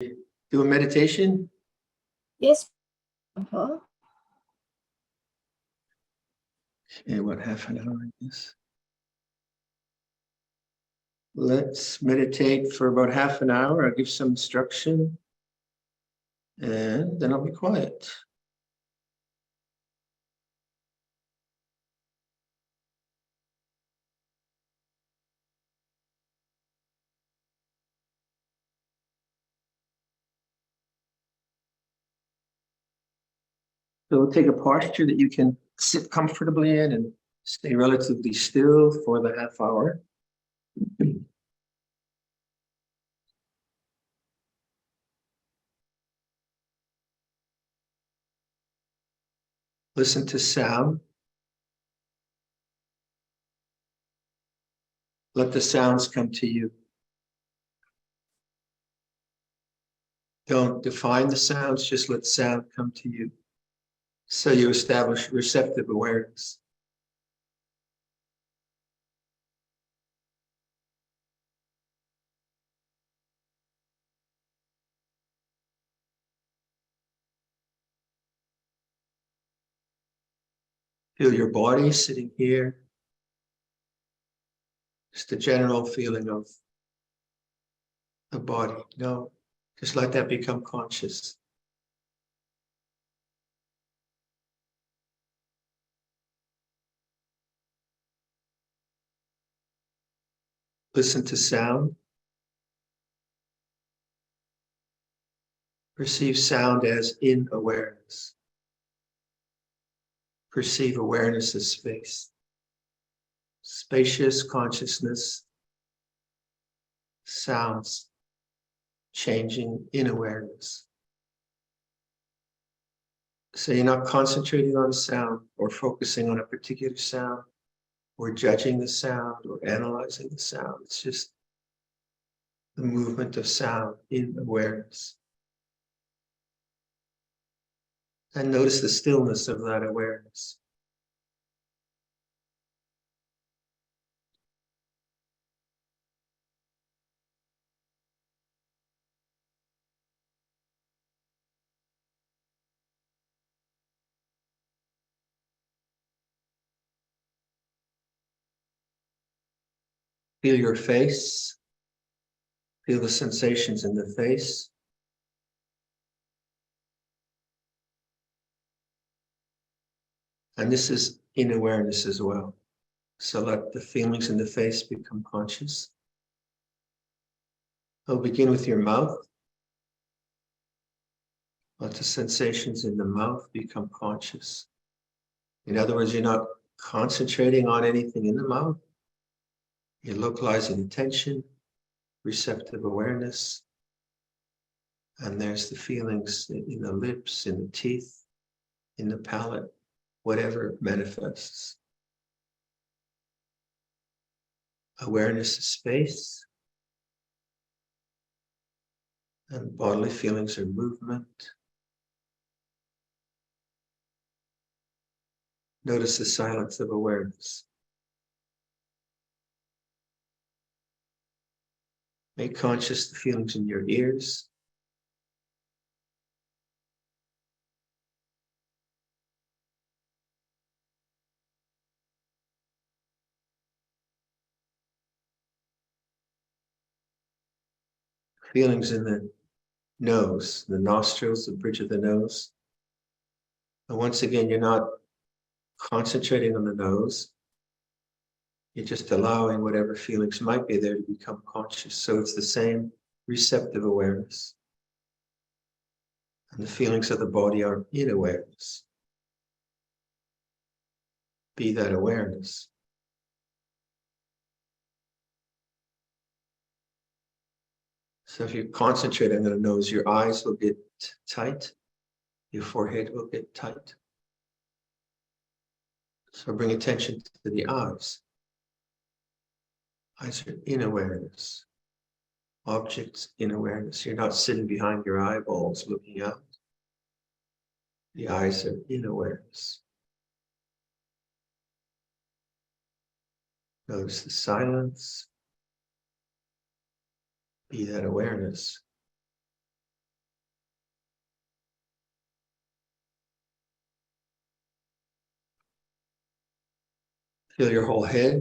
do a meditation? Yes. Okay, what, half an hour, I guess. Let's meditate for about half an hour. I'll give some instruction and then I'll be quiet. So take a posture that you can sit comfortably in and stay relatively still for the half hour. Listen to sound. Let the sounds come to you. Don't define the sounds, just let sound come to you. So you establish receptive awareness. Feel your body sitting here. Just a general feeling of the body. No, just let that become conscious. Listen to sound. Perceive sound as in awareness. Perceive awareness as space. Spacious consciousness. Sounds changing in awareness. So you're not concentrating on sound or focusing on a particular sound or judging the sound or analyzing the sound. It's just the movement of sound in awareness. And notice the stillness of that awareness. Feel your face. Feel the sensations in the face. And this is in awareness as well. So let the feelings in the face become conscious. I'll begin with your mouth. Let the sensations in the mouth become conscious. In other words, you're not concentrating on anything in the mouth. You're localizing attention, receptive awareness. And there's the feelings in the lips, in the teeth, in the palate, whatever manifests. Awareness is space. And bodily feelings are movement. Notice the silence of awareness. Make conscious the feelings in your ears. Feelings in the nose, the nostrils, the bridge of the nose. And once again, you're not concentrating on the nose. You're just allowing whatever feelings might be there to become conscious. So it's the same receptive awareness. And the feelings of the body are in awareness. Be that awareness. So if you concentrate on the nose, your eyes will get tight. Your forehead will get tight. So bring attention to the eyes. Eyes are in awareness. Objects in awareness. You're not sitting behind your eyeballs looking out. The eyes are in awareness. Notice the silence. Be that awareness. Feel your whole head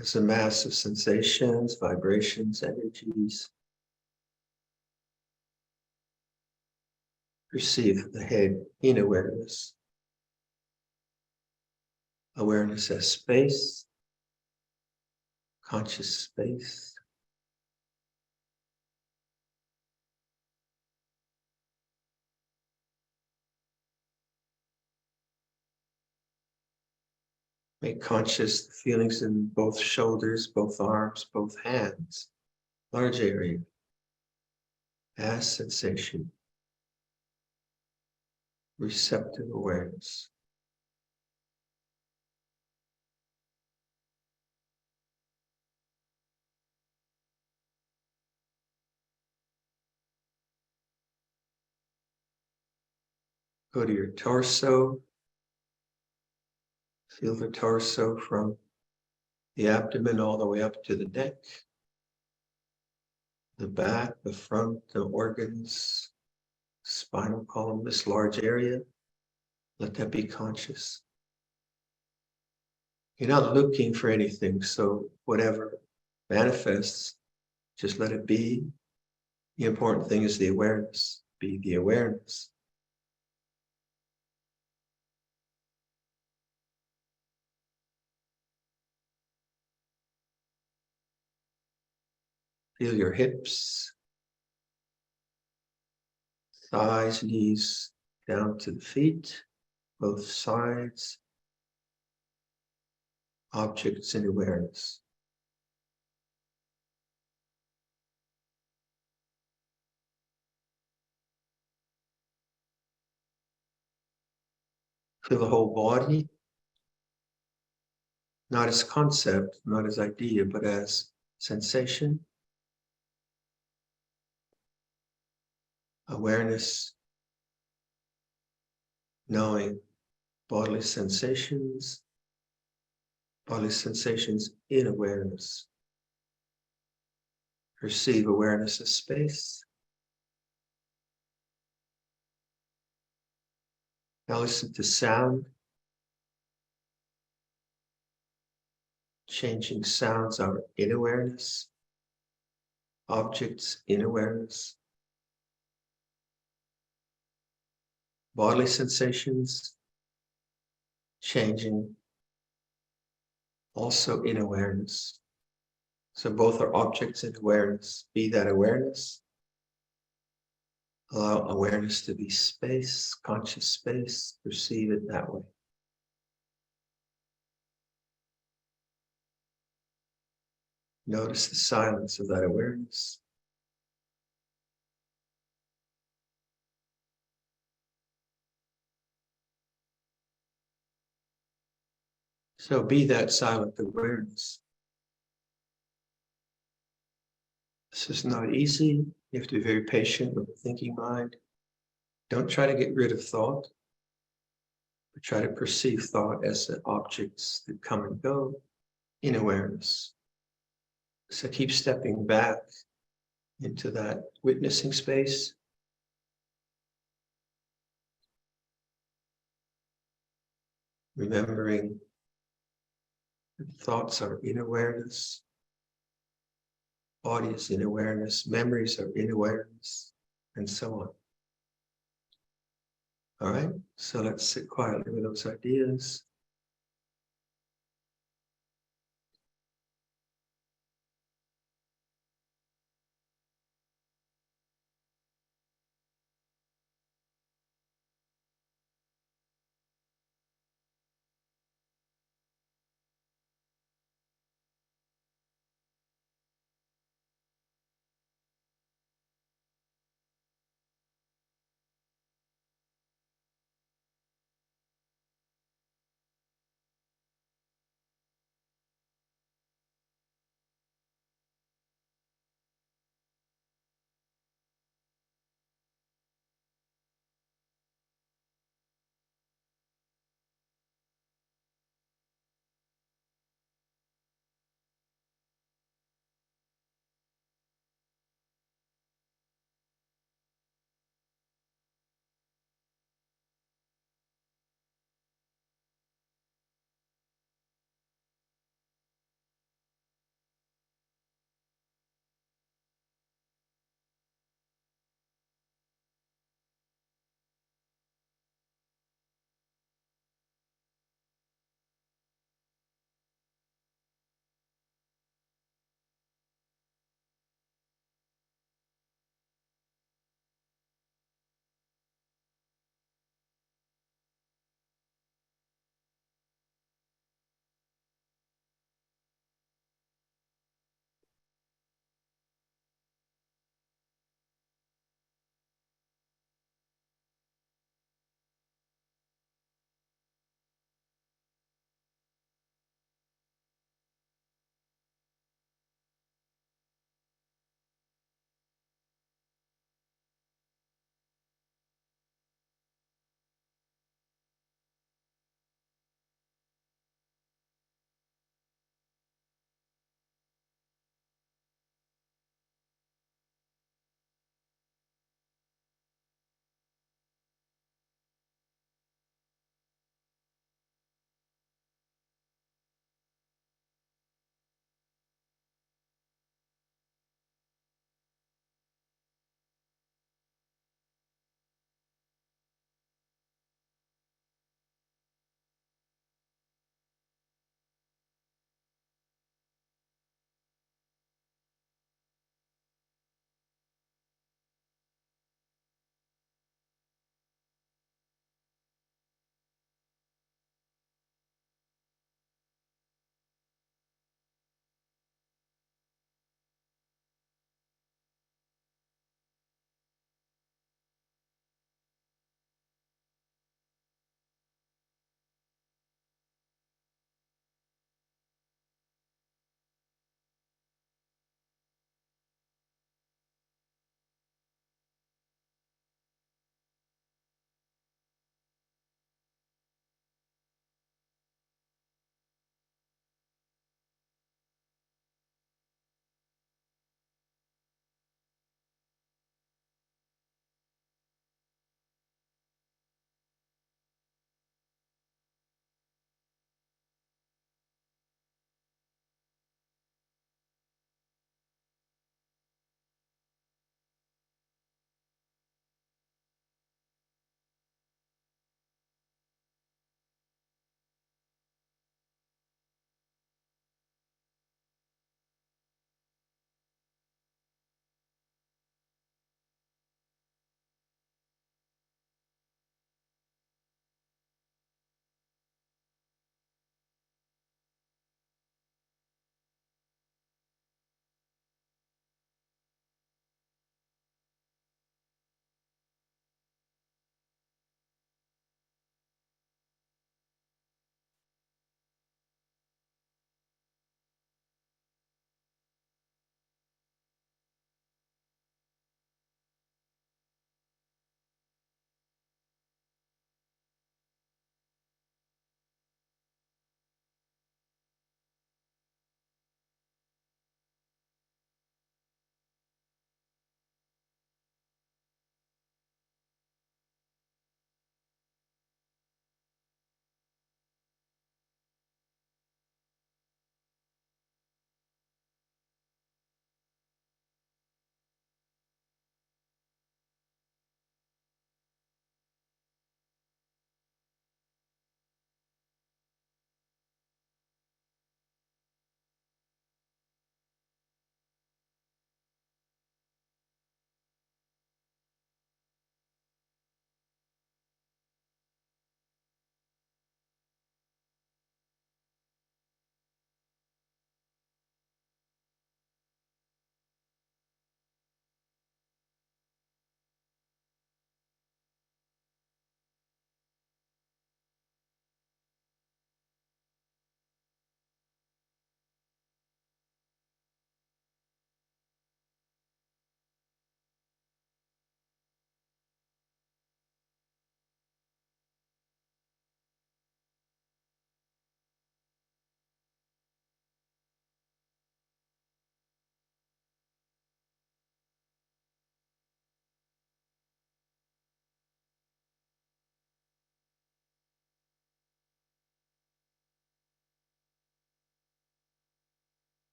as a mass of sensations, vibrations, energies. Perceive the head in awareness. Awareness as space, conscious space. Make conscious the feelings in both shoulders, both arms, both hands, large area, as sensation, receptive awareness. Go to your torso. Feel the torso from the abdomen all the way up to the neck, the back, the front, the organs, spinal column, this large area. Let that be conscious. You're not looking for anything, so whatever manifests, just let it be. The important thing is the awareness. Be the awareness. Feel your hips, thighs, knees, down to the feet, both sides, objects in awareness. Feel the whole body, not as concept, not as idea, but as sensation, awareness, knowing bodily sensations in awareness. Perceive awareness as space. Now listen to sound. Changing sounds are in awareness. Objects in awareness. Bodily sensations changing also in awareness. So both are objects in awareness. Be that awareness. Allow awareness to be space, conscious space. Perceive it that way. Notice the silence of that awareness. So be that silent awareness. This is not easy. You have to be very patient with the thinking mind. Don't try to get rid of thought, but try to perceive thought as the objects that come and go in awareness. So keep stepping back into that witnessing space. Remembering that thoughts are in awareness, body is in awareness, memories are in awareness, and so on. All right, so let's sit quietly with those ideas.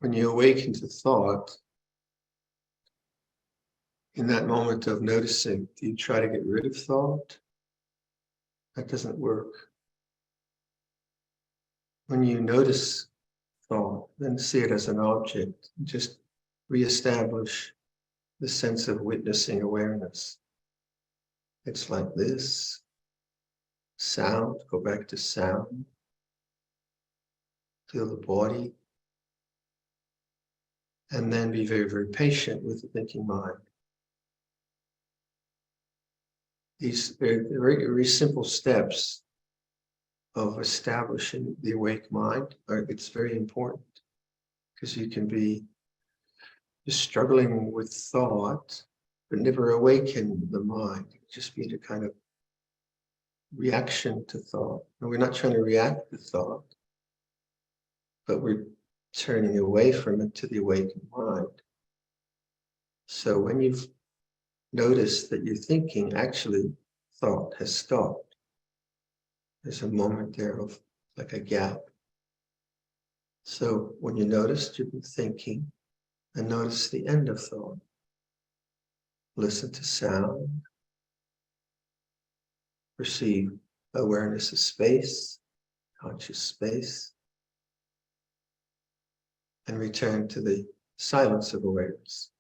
When you awaken to thought, in that moment of noticing, do you try to get rid of thought? That doesn't work. When you notice thought, then see it as an object. Just reestablish the sense of witnessing awareness. It's like this. Sound, go back to sound. Feel the body. And then be very, very patient with the thinking mind. These are very, very simple steps of establishing the awake mind. It's very important because you can be just struggling with thought, but never awaken the mind. Just be in a kind of reaction to thought. And we're not trying to react to thought, but we're turning away from it to the awakened mind. So when you've noticed that you're thinking, actually thought has stopped. There's a moment there of like a gap. So when you notice you've been thinking, and notice the end of thought. Listen to sound. Perceive awareness of space, conscious space, and return to the silence of awareness.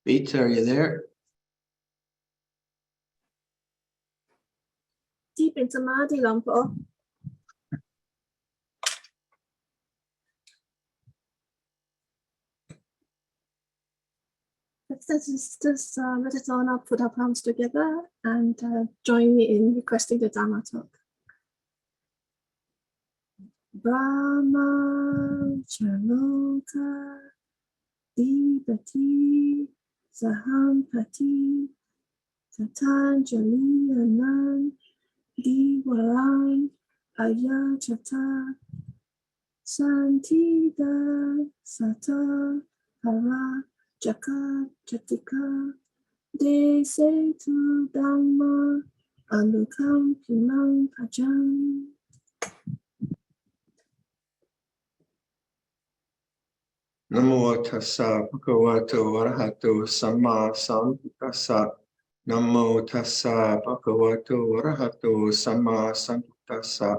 Bita, are you there? ที่เป็นสมาธิหลวงพ่อ Let's just let us all now put our palms together and join me in requesting the Dhamma talk. Brahma Chaloka Dibati Sahampati Tatanjali Anan Diwaran Ayachata Santida Sata Hara Jaka Jatika De Setu Dhamma Alukam Pinang Pajam. Namo tassa bhagavato arahato samma sambuddhassa. Namo tassa bhagavato arahato samma sambuddhassa.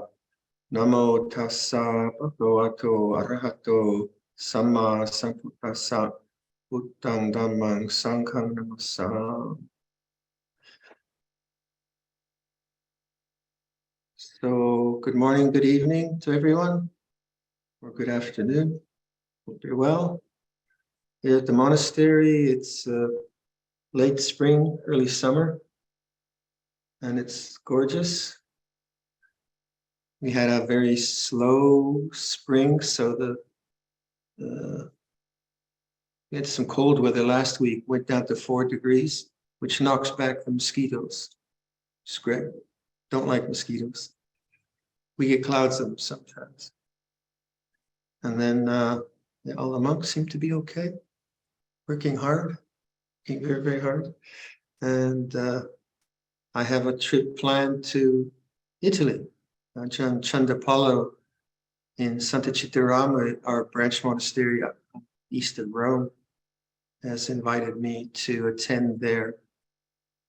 Namo tassa bhagavato arahato samma sambuddhassa. Buddhang dhammang sanghang namassami. So, good morning, good evening to everyone, or good afternoon. Hope you're well. Here at the monastery, it's late spring, early summer, and it's gorgeous. We had a very slow spring, so we had some cold weather last week, went down to 4 degrees, which knocks back the mosquitoes. It's great. Don't like mosquitoes. We get clouds of them sometimes. And then all the monks seem to be okay, working hard, working very, very hard. And I have a trip planned to Italy. Ajahn Chandapalo in Santa Chittarama, our branch monastery east of Rome, has invited me to attend their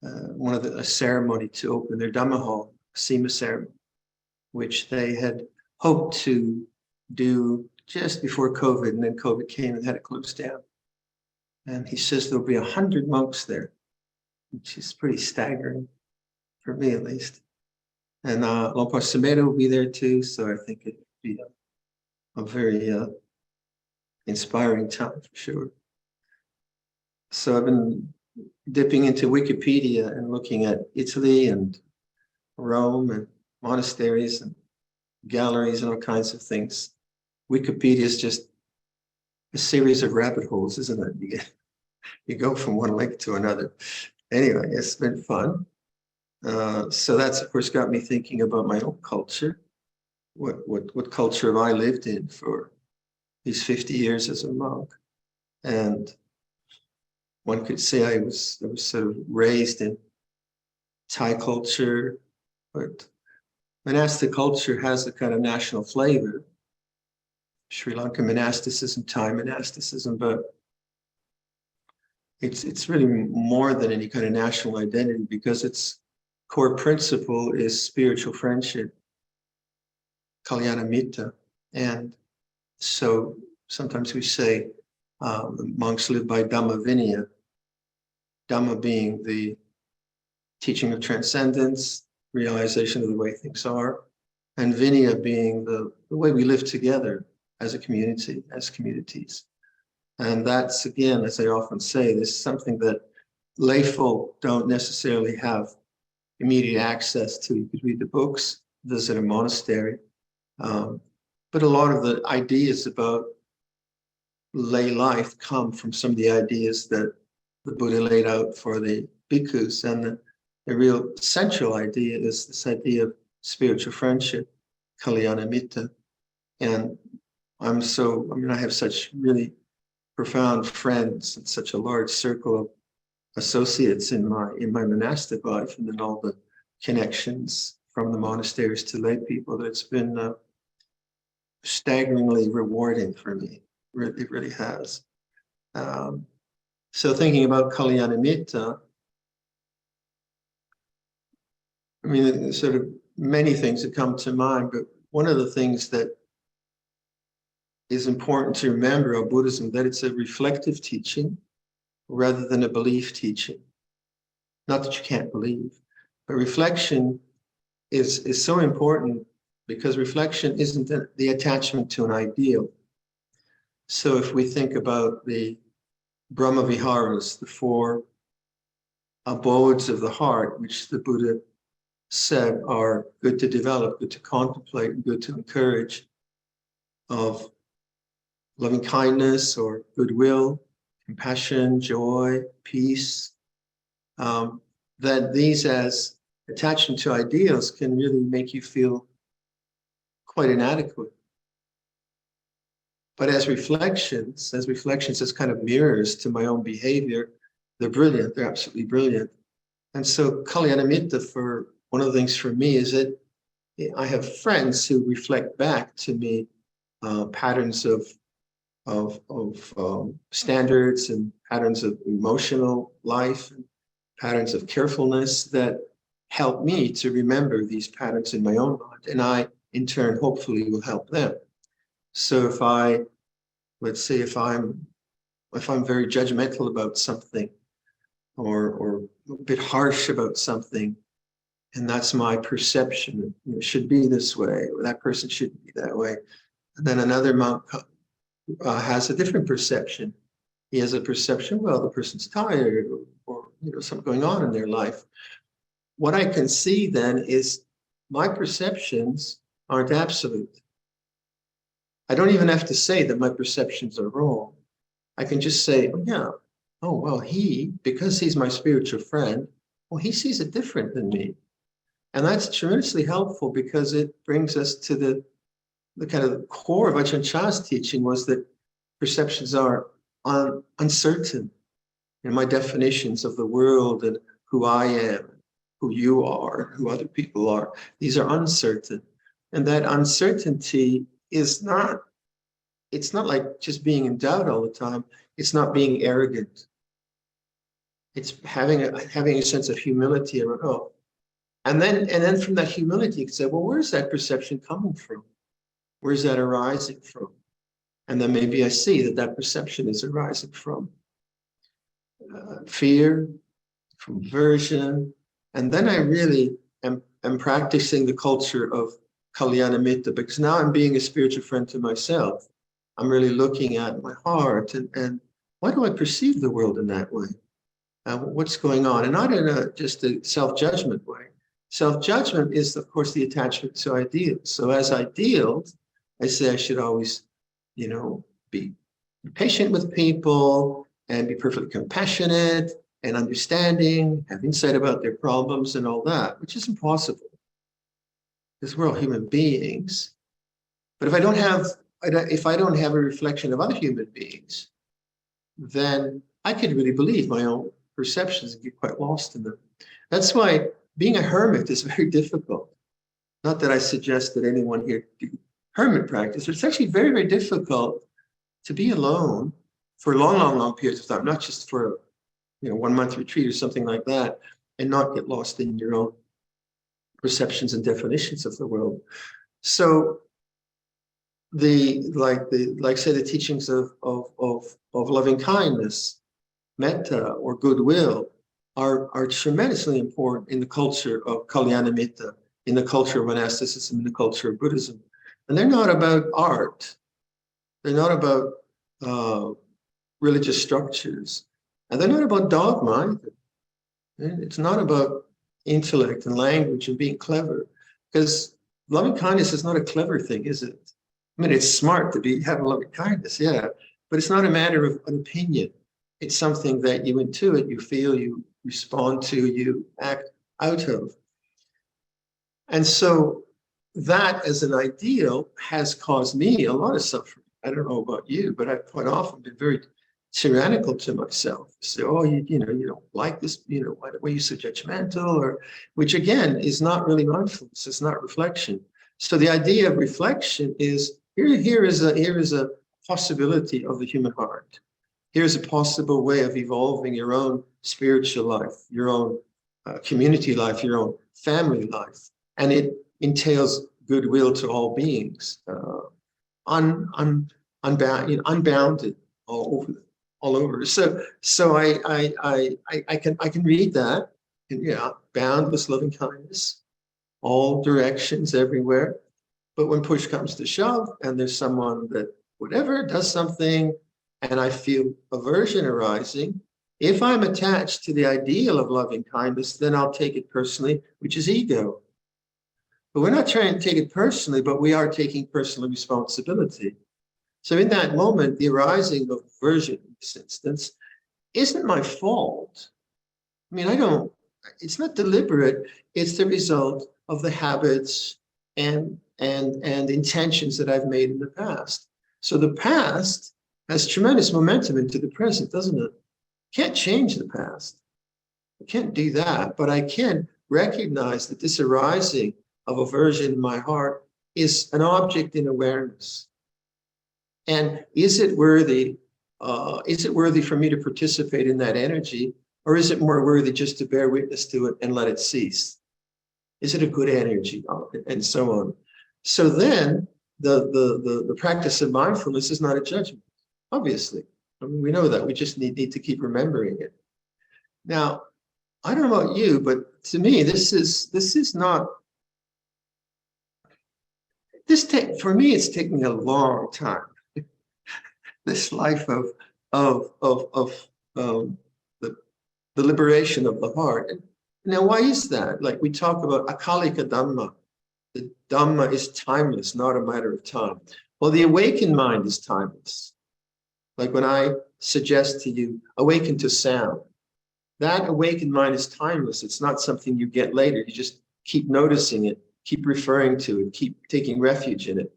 a ceremony to open their Dhamma hall, SEMA ceremony, which they had hoped to do just before COVID, and then COVID came and had it closed down. And he says there'll be 100 monks there, which is pretty staggering, for me at least. And Lompa Sumedho will be there too, so I think it would be a very inspiring time for sure. So I've been dipping into Wikipedia and looking at Italy and Rome and monasteries and galleries and all kinds of things. Wikipedia is just a series of rabbit holes, isn't it? You go from one link to another. Anyway, it's been fun. So that's, of course, got me thinking about my own culture. What culture have I lived in for these 50 years as a monk? And one could say I was sort of raised in Thai culture, but monastic culture has a kind of national flavor. Sri Lankan monasticism, Thai monasticism, but it's really more than any kind of national identity, because its core principle is spiritual friendship, kalyana metta. And so sometimes we say monks live by Dhamma Vinaya, Dhamma being the teaching of transcendence, realization of the way things are, and Vinaya being the way we live together as a community, as communities. And that's, again, as I often say, this is something that lay folk don't necessarily have immediate access to. You could read the books, visit a monastery, but a lot of the ideas about lay life come from some of the ideas that the Buddha laid out for the bhikkhus. And the real central idea is this idea of spiritual friendship, kalyana metta. And I have such really profound friends and such a large circle of associates in my monastic life, and then all the connections from the monasteries to lay people, that it's been staggeringly rewarding for me. It really has. So thinking about kalyana metta, I mean, sort of many things that come to mind, but one of the things that is important to remember about Buddhism, that it's a reflective teaching, rather than a belief teaching. Not that you can't believe, but reflection is so important because reflection isn't the attachment to an ideal. So if we think about the Brahma Viharas, the 4 abodes of the heart, which the Buddha said are good to develop, good to contemplate, and good to encourage, of loving kindness or goodwill, compassion, joy, peace, that these as attachment to ideals can really make you feel quite inadequate. But as reflections as kind of mirrors to my own behavior, they're brilliant, they're absolutely brilliant. And so Kalyanamitta, for one of the things for me is that I have friends who reflect back to me patterns of standards and patterns of emotional life and patterns of carefulness that help me to remember these patterns in my own mind. And I, in turn, hopefully will help them. So if let's say if I'm very judgmental about something or a bit harsh about something, and that's my perception, it should be this way, or that person shouldn't be that way. And then another monk has a different perception. He has a perception, well, the person's tired or something going on in their life. What I can see then is my perceptions aren't absolute. I don't even have to say that my perceptions are wrong. I can just say, oh yeah, oh well, because he's my spiritual friend, well, he sees it different than me. And that's tremendously helpful because it brings us to the kind of core of Ajahn Chah's teaching was that perceptions are uncertain. And my definitions of the world and who I am, who you are, who other people are, these are uncertain. And that uncertainty it's not like just being in doubt all the time. It's not being arrogant. It's having a sense of humility around, oh. And then from that humility, you can say, well, where's that perception coming from? Where's that arising from? And then maybe I see that perception is arising from fear, from aversion. And then I really am practicing the culture of Kalyanamitta, because now I'm being a spiritual friend to myself. I'm really looking at my heart and why do I perceive the world in that way? What's going on? And not in just a self-judgment way. Self-judgment is, of course, the attachment to ideals. So as ideals, I say I should always, be patient with people and be perfectly compassionate and understanding, have insight about their problems and all that, which is impossible because we're all human beings. But if I don't have a reflection of other human beings, then I could really believe my own perceptions and get quite lost in them. That's why being a hermit is very difficult. Not that I suggest that anyone here do hermit practice, but it's actually very, very difficult to be alone for long periods of time, not just for 1 month retreat or something like that, and not get lost in your own perceptions and definitions of the world. So the teachings of loving kindness, metta, or goodwill are tremendously important in the culture of Kalyanamitta, in the culture of monasticism, in the culture of Buddhism. And they're not about art. They're not about religious structures. And they're not about dogma either. It's not about intellect and language and being clever. Because loving kindness is not a clever thing, is it? I mean, it's smart to have loving kindness, yeah. But it's not a matter of an opinion. It's something that you intuit, you feel, you respond to, you act out of. And so that as an ideal has caused me a lot of suffering. I don't know about you, but I've quite often been very tyrannical to myself. Say, oh, you don't like this, why are you so judgmental? Or which again is not really mindfulness, it's not reflection. So the idea of reflection is here is a possibility of the human heart. Here's a possible way of evolving your own spiritual life, your own community life, your own family life. And it entails goodwill to all beings, unbounded all over them. all over. So I can read that, and, boundless loving kindness, all directions, everywhere. But when push comes to shove, and there's someone that whatever does something, and I feel aversion arising, if I'm attached to the ideal of loving kindness, then I'll take it personally, which is ego. But we're not trying to take it personally, but we are taking personal responsibility. So in that moment, the arising of aversion in this instance isn't my fault. I mean, it's not deliberate. It's the result of the habits and intentions that I've made in the past. So the past has tremendous momentum into the present, doesn't it? Can't change the past. I can't do that, but I can recognize that this arising of aversion in my heart is an object in awareness. And is it worthy for me to participate in that energy, or is it more worthy just to bear witness to it and let it cease? Is it a good energy, and so on? So then the practice of mindfulness is not a judgment, obviously. I mean, we know that. We just need to keep remembering it. Now, I don't know about you, but to me, for me, it's taking a long time. This life of the liberation of the heart. And now, why is that? Like we talk about akalika Dhamma. The Dhamma is timeless, not a matter of time. Well, the awakened mind is timeless. Like when I suggest to you, awaken to sound. That awakened mind is timeless. It's not something you get later. You just keep noticing it, keep referring to it, keep taking refuge in it.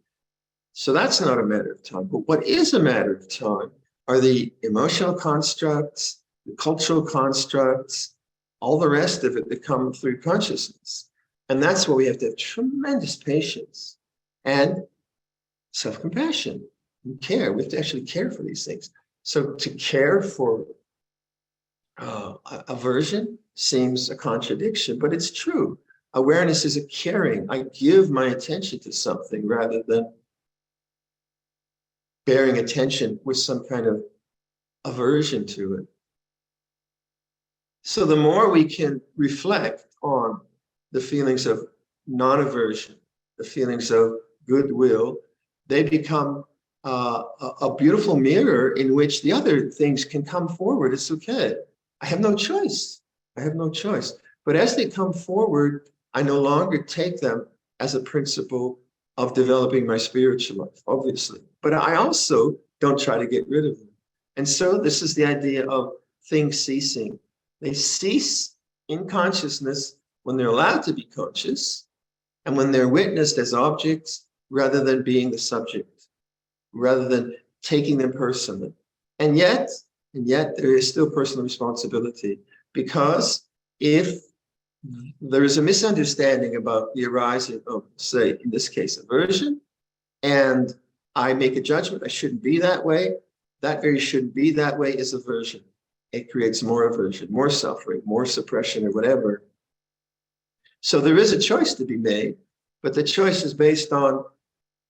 So that's not a matter of time. But what is a matter of time are the emotional constructs, the cultural constructs, all the rest of it that come through consciousness. And that's where we have to have tremendous patience and self-compassion and care. We have to actually care for these things. So to care for aversion seems a contradiction, but it's true. Awareness is a caring. I give my attention to something rather than bearing attention with some kind of aversion to it. So the more we can reflect on the feelings of non-aversion, the feelings of goodwill, they become a beautiful mirror in which the other things can come forward. It's okay. I have no choice. I have no choice. But as they come forward, I no longer take them as a principle of developing my spiritual life, obviously. But I also don't try to get rid of them. And so this is the idea of things ceasing. They cease in consciousness when they're allowed to be conscious and when they're witnessed as objects rather than being the subject, rather than taking them personally. And yet there is still personal responsibility, because if there is a misunderstanding about the arising of, say, in this case, aversion, and I make a judgment, I shouldn't be that way, that very shouldn't be that way is aversion. It creates more aversion, more suffering, more suppression, or whatever. So there is a choice to be made, but the choice is based on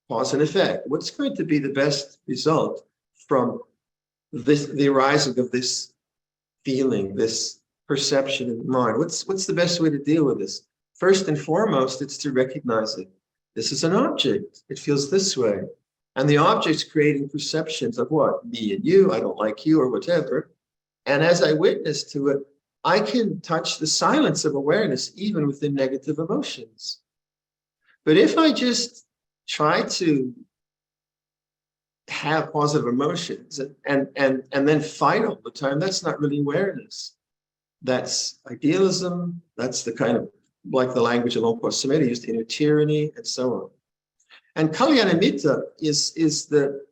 cause and effect. What's going to be the best result from the arising of this feeling, this perception in the mind? What's the best way to deal with this? First and foremost, it's to recognize it. This is an object. It feels this way. And the object's creating perceptions of what? Me and you, I don't like you, or whatever. And as I witness to it, I can touch the silence of awareness even within negative emotions. But if I just try to have positive emotions and then fight all the time, that's not really awareness. That's idealism. That's the kind of, like the language of Longpa Samedi used, inner tyranny, and so on. And Kalyana Mitta is the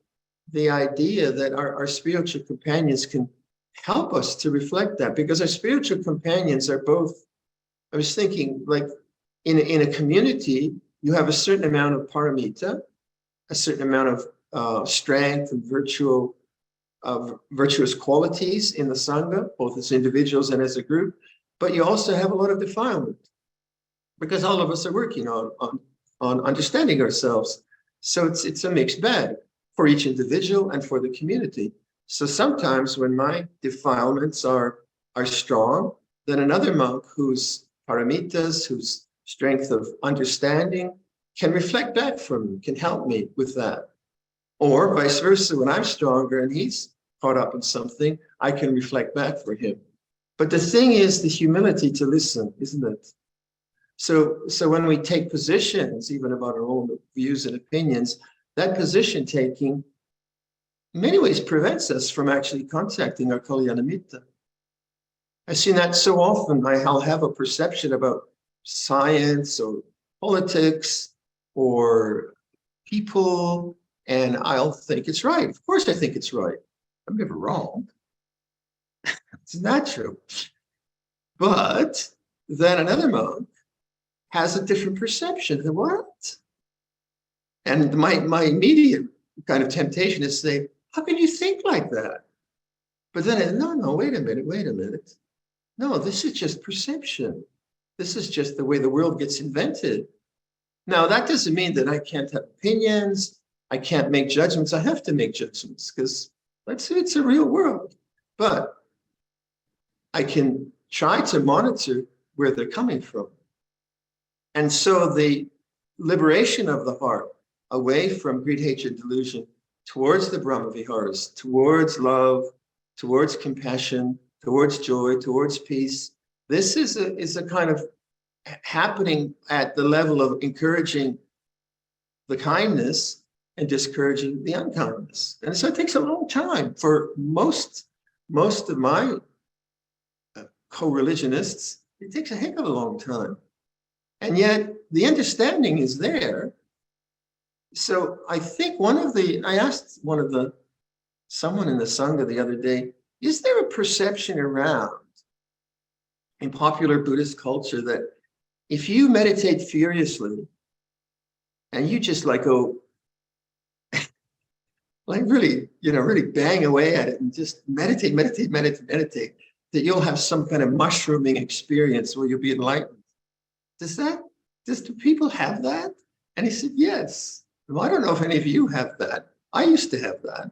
idea that our spiritual companions can help us to reflect that, because our spiritual companions are both, I was thinking, like in a community, you have a certain amount of paramita, a certain amount of strength and virtuous qualities in the Sangha, both as individuals and as a group, but you also have a lot of defilement, because all of us are working on understanding ourselves. So it's a mixed bag for each individual and for the community. So sometimes when my defilements are strong, then another monk whose paramitas, whose strength of understanding can reflect back from me, can help me with that. Or vice versa, when I'm stronger and he's caught up in something, I can reflect back for him. But the thing is the humility to listen, isn't it? So when we take positions, even about our own views and opinions, that position taking in many ways prevents us from actually contacting our Kalyana Mitta. I've seen that so often. I'll have a perception about science or politics or people, and I'll think it's right. Of course I think it's right. I'm never wrong. It's natural. But then another monk has a different perception. What? And my immediate kind of temptation is to say, how can you think like that? But then, no, wait a minute. No, this is just perception. This is just the way the world gets invented. Now, that doesn't mean that I can't have opinions. I can't make judgments. I have to make judgments because it's a real world. But I can try to monitor where they're coming from. And so the liberation of the heart away from greed, hatred, delusion, towards the Brahma Viharas, towards love, towards compassion, towards joy, towards peace. This is a kind of happening at the level of encouraging the kindness and discouraging the unkindness. And so it takes a long time for most of my co-religionists. It takes a heck of a long time. And yet the understanding is there. So I think I asked someone in the Sangha the other day, is there a perception around in popular Buddhist culture that if you meditate furiously and you just go like really bang away at it and just meditate, that you'll have some kind of mushrooming experience where you'll be enlightened? Do people have that? And he said, yes. Well, I don't know if any of you have that. I used to have that.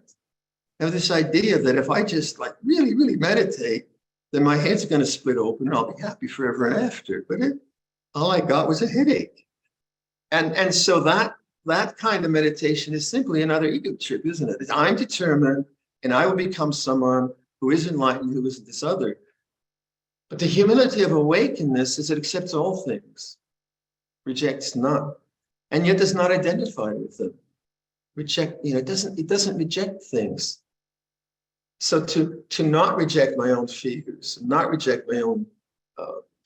I have this idea that if I just really, really meditate, then my head's going to split open and I'll be happy forever and after. But all I got was a headache. And so that kind of meditation is simply another ego trip, isn't it? I'm determined and I will become someone who is enlightened, who isn't this other. But the humility of awakeness is it accepts all things, rejects none, and yet does not identify with them. It doesn't reject things. So to not reject my own fears, not reject my own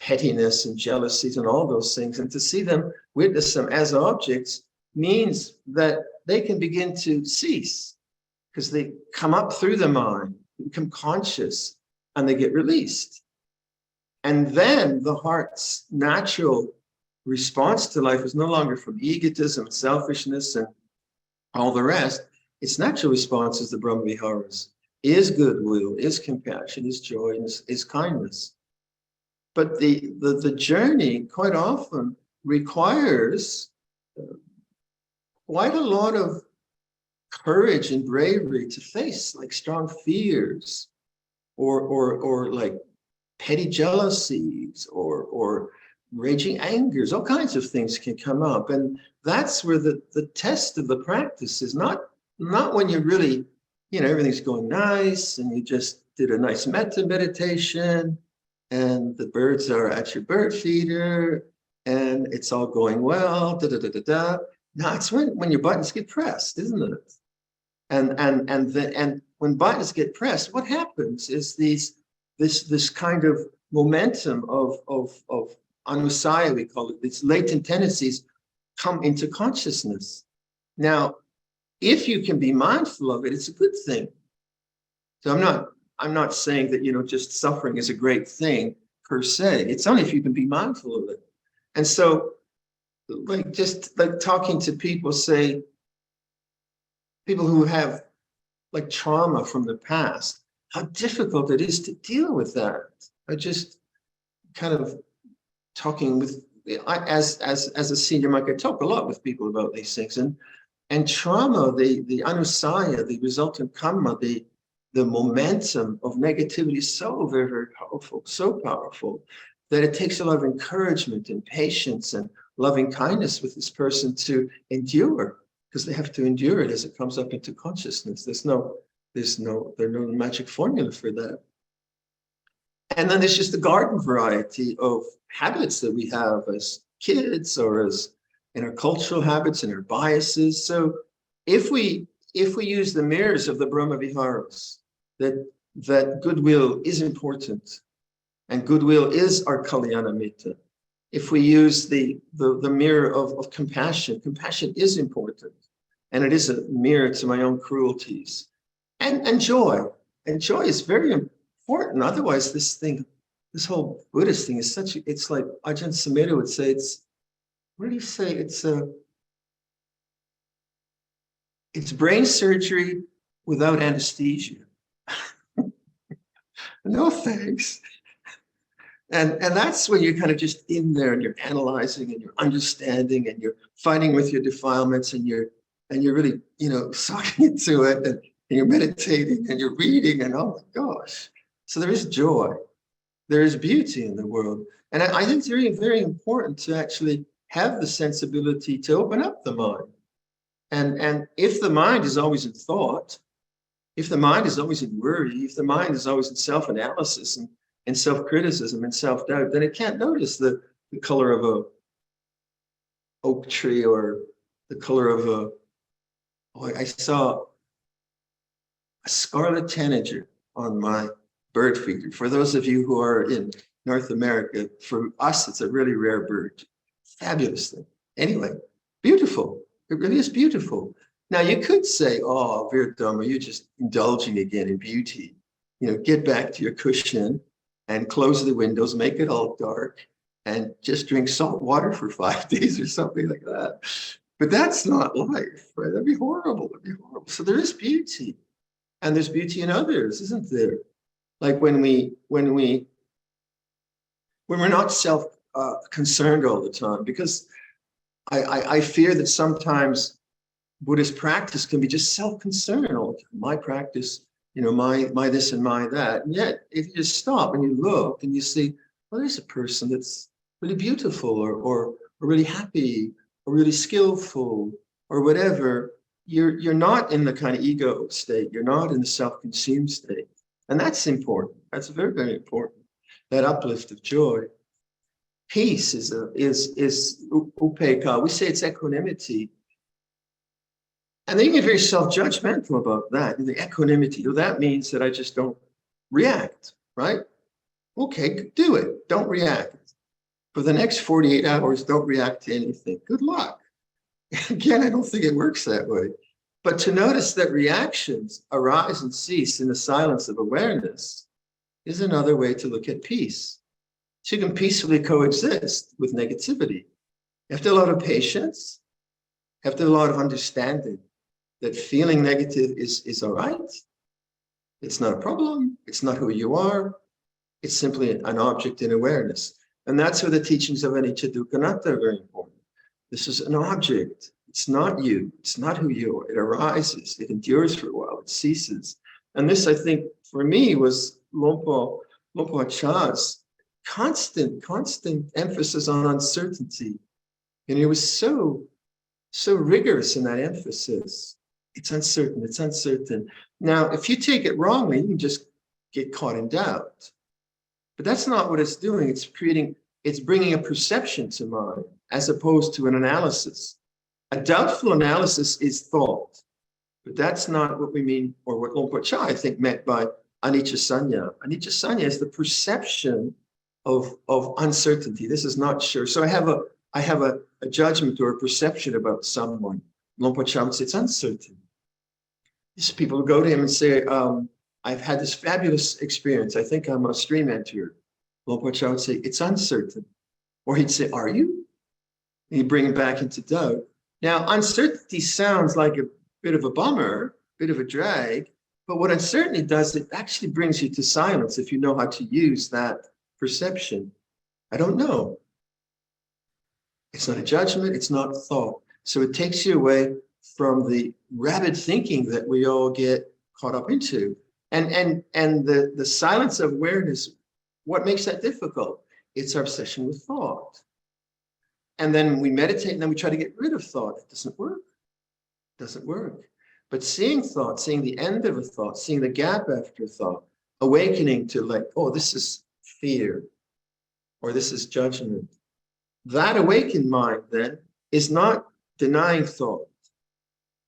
pettiness and jealousies and all those things, and to see them, witness them as objects, means that they can begin to cease because they come up through the mind, become conscious, and they get released. And then the heart's natural response to life is no longer from egotism, selfishness, and all the rest. Its natural response is the Brahma Viharas, is goodwill, is compassion, is joy, is kindness. But the journey quite often requires quite a lot of courage and bravery to face strong fears or petty jealousies or raging angers. All kinds of things can come up. And that's where the test of the practice is not when you're really, everything's going nice and you just did a nice metta meditation and the birds are at your bird feeder and it's all going well, No, it's when your buttons get pressed, isn't it? And when buttons get pressed, what happens is this kind of momentum of anusaya, we call it, these latent tendencies come into consciousness. Now, if you can be mindful of it, it's a good thing. So I'm not saying that just suffering is a great thing per se. It's only if you can be mindful of it. And so just talking to people, say people who have trauma from the past, how difficult it is to deal with that. I just kind of talking with, as a senior monk, I talk a lot with people about these things, and trauma, the anusaya, the resultant karma, the the momentum of negativity is so very, very powerful, so powerful, that it takes a lot of encouragement and patience and loving kindness with this person to endure, because they have to endure it as it comes up into consciousness. There's no magic formula for that. And then there's just the garden variety of habits that we have as kids, or as in our cultural habits and our biases. So if we use the mirrors of the Brahma Viharas, that goodwill is important, and goodwill is our Kalyana Mitta. If we use the mirror of compassion, compassion is important, and it is a mirror to my own cruelties. And joy. And joy is very important. Otherwise, this whole Buddhist thing is it's like Ajahn Sumedho would say, what do you say? It's brain surgery without anesthesia. No thanks. And that's when you're kind of just in there and you're analyzing and you're understanding and you're fighting with your defilements and you're really, sucking into it, and you're meditating and you're reading, and oh my gosh. So there is joy. There is beauty in the world. And I think it's very, very important to actually have the sensibility to open up the mind. And if the mind is always in thought, if the mind is always in worry, if the mind is always in self-analysis and self-criticism and self-doubt, then it can't notice the color of a oak tree, or the color of I saw a scarlet tanager on my bird feeder. For those of you who are in North America, for us, it's a really rare bird. Fabulous thing. Anyway, beautiful. It really is beautiful. Now, you could say, oh, Viradhammo, you're just indulging again in beauty. Get back to your cushion and close the windows, make it all dark, and just drink salt water for 5 days or something like that. But that's not life, right? That'd be horrible. That'd be horrible. So there is beauty, and there's beauty in others, isn't there? Like when we're not self-concerned all the time, because I fear that sometimes Buddhist practice can be just self-concern all the time. My practice, my this and my that. And yet, if you just stop and you look and you see, well, there's a person that's really beautiful, or really happy, or really skillful, or whatever, you're not in the kind of ego state. You're not in the self-consumed state. And that's important. That's very, very important. That uplift of joy. Peace is upekkha. We say it's equanimity. And then you get very self-judgmental about that. And the equanimity, well, that means that I just don't react, right? Okay, do it. Don't react. For the next 48 hours, don't react to anything. Good luck. Again, I don't think it works that way. But to notice that reactions arise and cease in the silence of awareness is another way to look at peace. So you can peacefully coexist with negativity. You have to have a lot of patience. You have to have a lot of understanding that feeling negative is all right. It's not a problem. It's not who you are. It's simply an object in awareness. And that's where the teachings of Anicca Dukkha Anatta are very important. This is an object. It's not you. It's not who you are. It arises. It endures for a while. It ceases. And this, I think, for me, was Lompo Cha's constant emphasis on uncertainty. And he was so rigorous in that emphasis. It's uncertain. It's uncertain. Now, if you take it wrongly, you can just get caught in doubt. But that's not what it's doing. It's bringing a perception to mind as opposed to an analysis. A doubtful analysis is thought, but that's not what we mean, or what Lompo Cha, I think, meant by anicca sanya. Anicca sanya is the perception of uncertainty. This is not sure. So I have a judgment or a perception about someone. Lompo Cha would say it's uncertain. These people would go to him and say, I've had this fabulous experience. I think I'm a stream enter. Lompo Cha would say, it's uncertain. Or he'd say, are you? And he'd bring him back into doubt. Now, uncertainty sounds like a bit of a bummer, bit of a drag, but what uncertainty does, it actually brings you to silence if you know how to use that perception. I don't know. It's not a judgment, it's not a thought. So it takes you away from the rabid thinking that we all get caught up into. And the silence of awareness, what makes that difficult? It's our obsession with thought. And then we meditate and then we try to get rid of thought. It doesn't work. It doesn't work. But seeing thought, seeing the end of a thought, seeing the gap after thought, awakening to like, oh, this is fear, or this is judgment. That awakened mind then is not denying thought,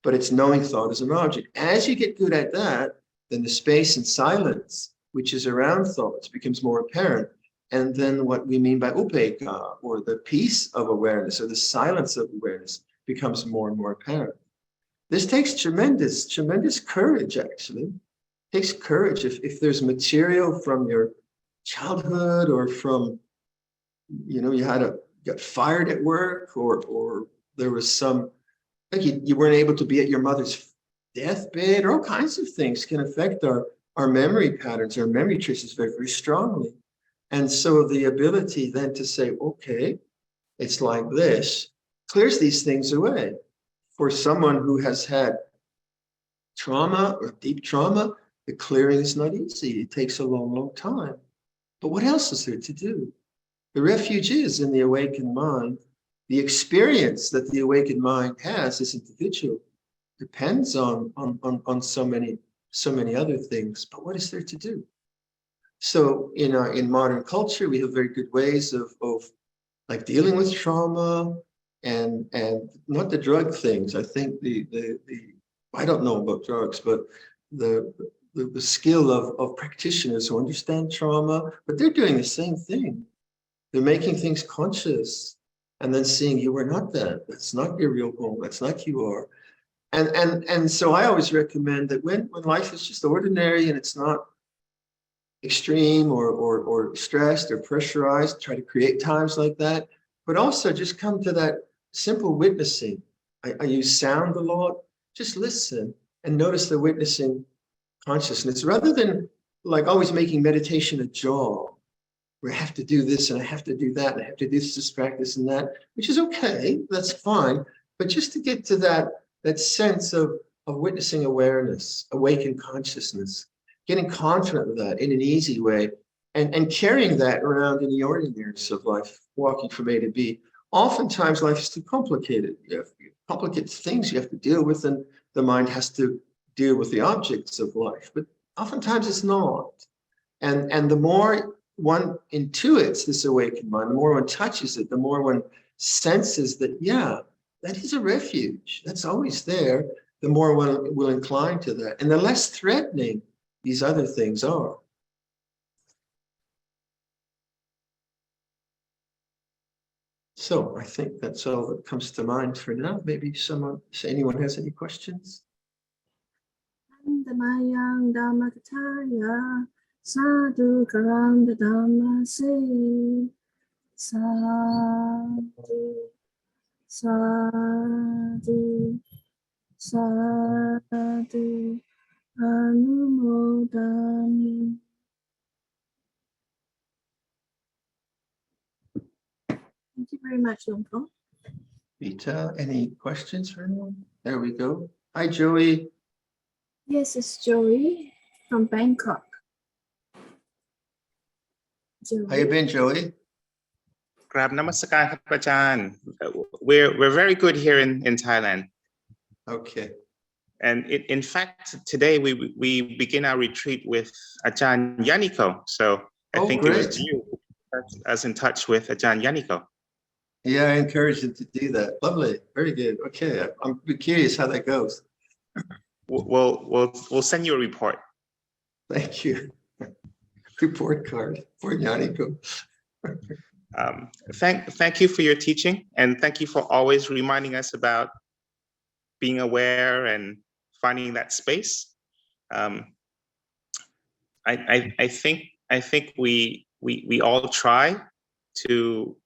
but it's knowing thought as an object. As you get good at that, then the space and silence, which is around thoughts, becomes more apparent. And then what we mean by upekkha, or the peace of awareness, or the silence of awareness, becomes more and more apparent. This takes tremendous courage, actually. It takes courage. If there's material from your childhood, or from, you know, you got fired at work, or there was some, like you weren't able to be at your mother's deathbed, or all kinds of things can affect our memory patterns, our memory traces very, very strongly. And so the ability then to say, okay, it's like this, clears these things away. For someone who has had trauma or deep trauma, the clearing is not easy. It takes a long, long time. But what else is there to do? The refuge is in the awakened mind. The experience that the awakened mind has is individual, depends on so many other things. But what is there to do? So in modern culture, we have very good ways of like dealing with trauma and not the drug things. I think the I don't know about drugs, but the skill of practitioners who understand trauma, but they're doing the same thing. They're making things conscious and then seeing you are not that. That's not your real home. That's not who you are. And so I always recommend that when life is just ordinary and it's not extreme or stressed or pressurized, try to create times like that, but also just come to that simple witnessing. I use sound a lot. Just listen and notice the witnessing consciousness, rather than like always making meditation a job, where I have to do this and I have to do that and I have to do this practice and that, which is okay, that's fine. But just to get to that sense of witnessing awareness, awakened consciousness, getting confident with that in an easy way, and carrying that around in the ordinariness of life, walking from A to B. Oftentimes life is too complicated. You have complicated things you have to deal with, and the mind has to deal with the objects of life. But oftentimes it's not. And the more one intuits this awakened mind, the more one touches it, the more one senses that, yeah, that is a refuge. That's always there. The more one will incline to that. And the less threatening these other things are. So I think that's all that comes to mind for now. Maybe anyone has any questions? Dhamayang Dhammakataya Sadhu Karam Dhamma Se Sadhu Sadhu Sadhu Anumodami. Thank you very much, Longpo. Bita, any questions for anyone? There we go. Hi, Joey. Yes, it's Joey from Bangkok. Joey. How you been, Joey? Grab namaskar, Ajahn. We're very good here in Thailand. Okay. And in fact, today we begin our retreat with Ajahn Yaniko. So I think great. It was you who put us in touch with Ajahn Yaniko. Yeah, I encourage him to do that. Lovely. Very good. Okay. I'm curious how that goes. We'll send you a report. Thank you. Report card for Yaniko. Thank you for your teaching, and thank you for always reminding us about being aware and finding that space. I think we all try to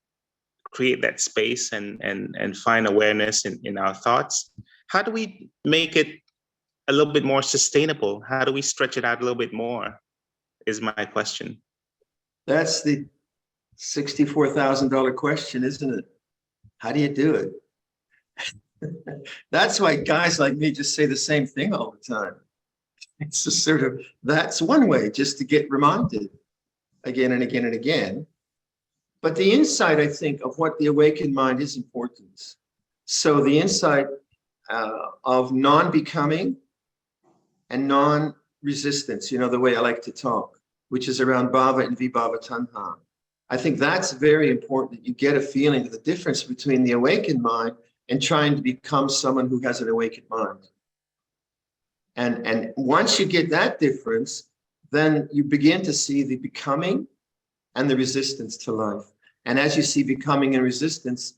create that space and find awareness in our thoughts. How do we make it a little bit more sustainable? How do we stretch it out a little bit more, is my question. That's the $64,000 question, isn't it? How do you do it? That's why guys like me just say the same thing all the time. It's a sort of, that's one way, just to get reminded again and again and again. But the insight, I think, of what the awakened mind is important. So the insight of non-becoming and non-resistance, you know, the way I like to talk, which is around bhava and vibhava tanha. I think that's very important, that you get a feeling of the difference between the awakened mind and trying to become someone who has an awakened mind. And once you get that difference, then you begin to see the becoming and the resistance to life. And as you see becoming and resistance,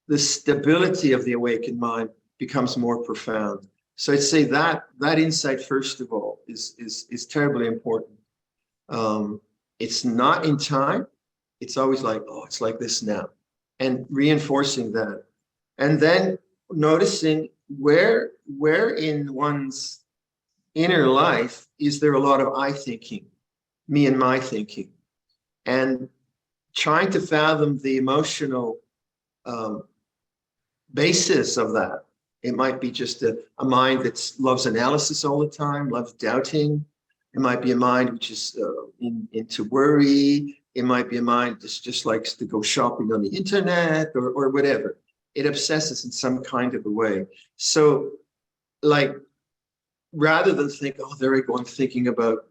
the stability of the awakened mind becomes more profound. So I'd say that insight, first of all, is terribly important. It's not in time. It's always like, oh, it's like this now. And reinforcing that. And then noticing where in one's inner life is there a lot of I thinking, me and my thinking, and trying to fathom the emotional basis of that. It might be just a mind that loves analysis all the time, loves doubting. It might be a mind which is into worry. It might be a mind that just likes to go shopping on the internet or whatever. It obsesses in some kind of a way. So, like, rather than think, oh, there I go, I'm thinking about,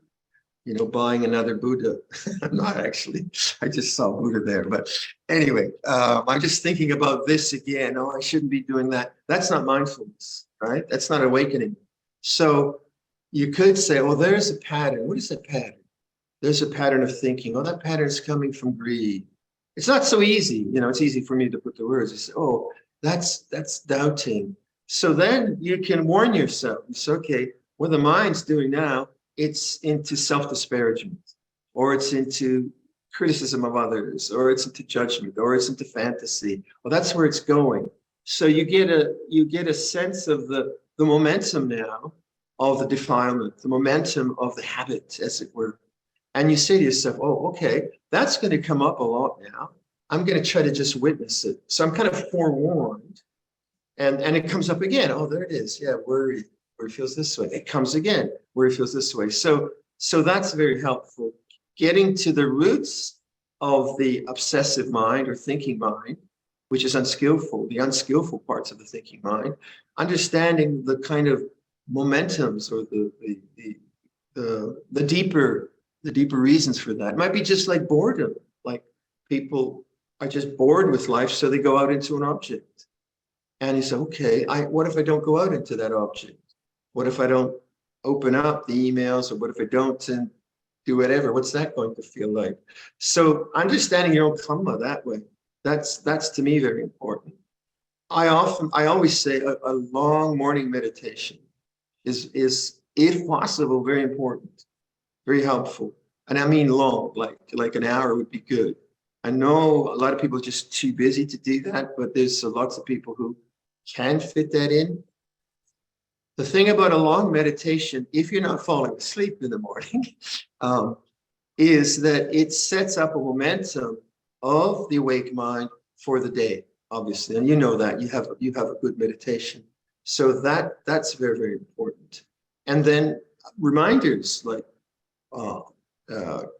you know, buying another Buddha. I'm not actually, I just saw Buddha there. But anyway, I'm just thinking about this again. Oh, I shouldn't be doing that. That's not mindfulness, right? That's not awakening. So you could say, well, there's a pattern. What is that pattern? There's a pattern of thinking. Oh, that pattern is coming from greed. It's not so easy. You know, it's easy for me to put the words. You say, oh, that's doubting. So then you can warn yourself. It's okay, what the mind's doing now, it's into self-disparagement, or it's into criticism of others, or it's into judgment, or it's into fantasy. Well, that's where it's going. So you get a sense of the momentum now of the defilement, the momentum of the habit, as it were. And you say to yourself, oh, okay, that's going to come up a lot now. I'm going to try to just witness it. So I'm kind of forewarned. And it comes up again. Oh, there it is. Yeah, worry, where it feels this way. It comes again, where it feels this way. So that's very helpful. Getting to the roots of the obsessive mind or thinking mind, which is unskillful, the unskillful parts of the thinking mind, understanding the kind of momentums or the deeper reasons for that. It might be just like boredom, like people are just bored with life, so they go out into an object. And you say, okay, what if I don't go out into that object? What if I don't open up the emails, or what if I don't do whatever? What's that going to feel like? So understanding your own karma that way, that's to me very important. I always say a long morning meditation is if possible, very important, very helpful. And I mean long, like an hour would be good. I know a lot of people are just too busy to do that, but there's lots of people who can fit that in. The thing about a long meditation, if you're not falling asleep in the morning, is that it sets up a momentum of the awake mind for the day, obviously. And you know that you have a good meditation. So that's very, very important. And then reminders like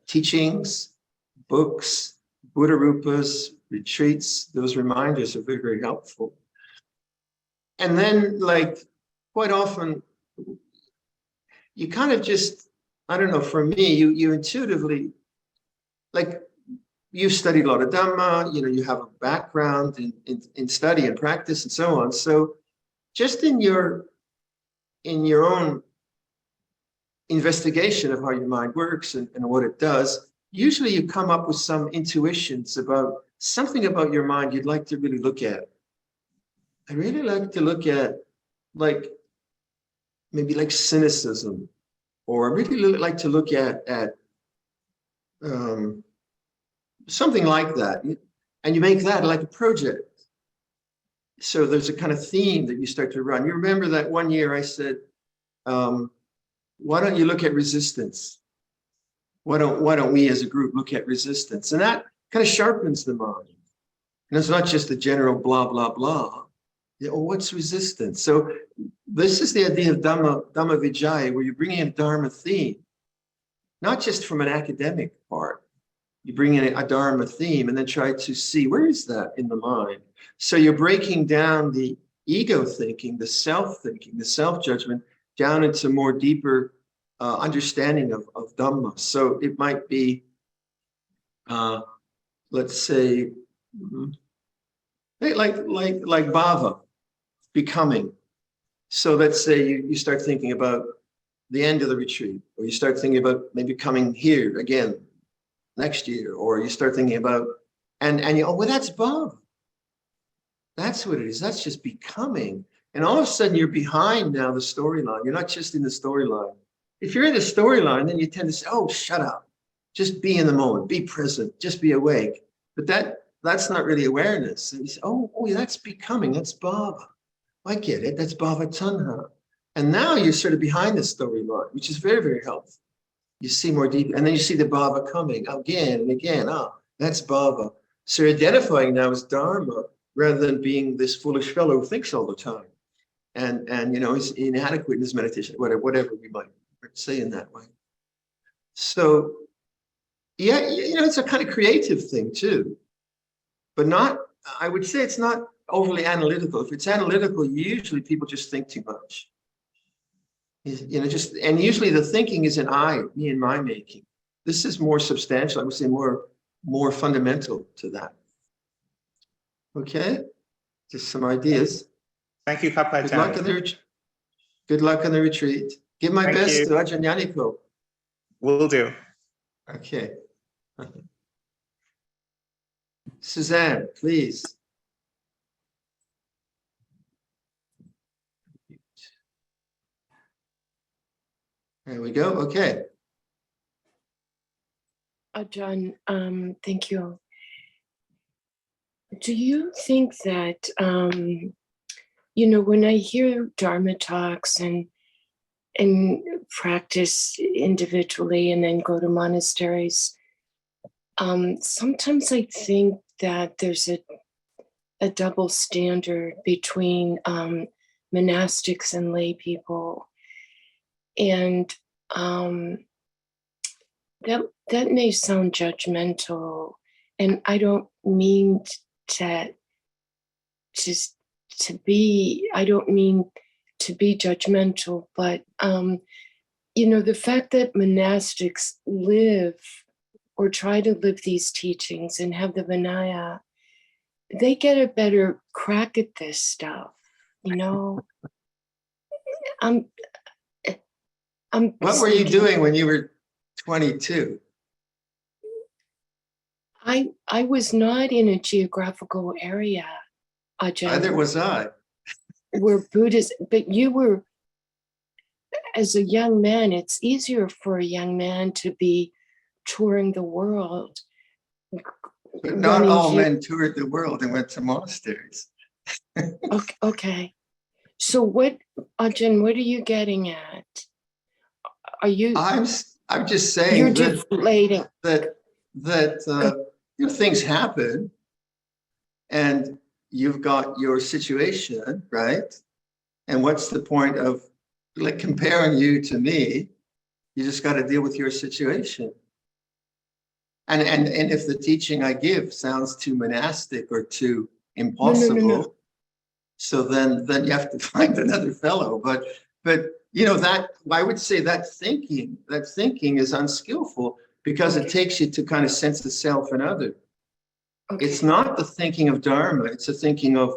teachings, books, Buddha Rupas, retreats, those reminders are very, very helpful. And then, like, quite often, you kind of just, I don't know, for me, you intuitively, like, you've studied a lot of Dhamma, you know, you have a background in study and practice and so on. So just in your own investigation of how your mind works and what it does, usually you come up with some intuitions about something about your mind you'd like to really look at. I really like to look at, like, maybe like cynicism, or I really like to look at something like that. And you make that like a project. So there's a kind of theme that you start to run. You remember that one year I said, why don't you look at resistance? Why don't we as a group look at resistance? And that kind of sharpens the mind. And it's not just the general blah, blah, blah. Yeah, or what's resistance? So this is the idea of Dhamma Vijaya, where you bring in Dharma theme, not just from an academic part. You bring in a Dharma theme and then try to see where is that in the mind. So you're breaking down the ego thinking, the self-thinking, the self-judgment down into more deeper understanding of Dhamma. So it might be, let's say, like bhava, becoming. So let's say you start thinking about the end of the retreat, or you start thinking about maybe coming here again next year, or you start thinking about, and you, oh, well, that's bhava. That's what it is. That's just becoming. And all of a sudden you're behind now the storyline. You're not just in the storyline. If you're in the storyline, then you tend to say, oh, shut up. Just be in the moment, be present, just be awake. But that's not really awareness. And you say, oh, yeah, that's becoming, that's bhava. I get it, that's bhava tanha. And now you're sort of behind the storyline, which is very, very helpful. You see more deep, and then you see the bhava coming again and again. Ah, that's bhava. So you're identifying now as dharma rather than being this foolish fellow who thinks all the time. And you know, he's inadequate in his meditation, whatever we might say in that way. So yeah, you know, it's a kind of creative thing too, but not, I would say it's not overly analytical. If it's analytical, usually people just think too much. You know, just, and usually the thinking is an I, me and my making. This is more substantial, I would say more fundamental to that. Okay, just some ideas. Thank you, Papa. Good luck on the retreat. Give my best to Ajahn Yaniko. Will do. Okay. Suzanne, please. There we go. Okay. Ajahn, thank you. Do you think that, you know, when I hear Dharma talks and practice individually and then go to monasteries, sometimes I think that there's a double standard between monastics and lay people. And that may sound judgmental, and I don't mean I don't mean to be judgmental, but you know, the fact that monastics live or try to live these teachings and have the Vinaya, they get a better crack at this stuff, you know. What were you doing when you were 22? I was not in a geographical area, Ajahn. Neither was I. Where Buddhist, but you were, as a young man, it's easier for a young man to be touring the world. But not all men toured the world and went to monasteries. Okay. So what, Ajahn, what are you getting at? Are you? I'm just saying you're deflating. that you know, things happen, and you've got your situation, right? And what's the point of like comparing you to me? You just got to deal with your situation. And if the teaching I give sounds too monastic or too impossible, no. so then you have to find another fellow. But you know, that I would say that thinking is unskillful, because it takes you to kind of sense the self and other. Okay. It's not the thinking of Dharma, it's a thinking of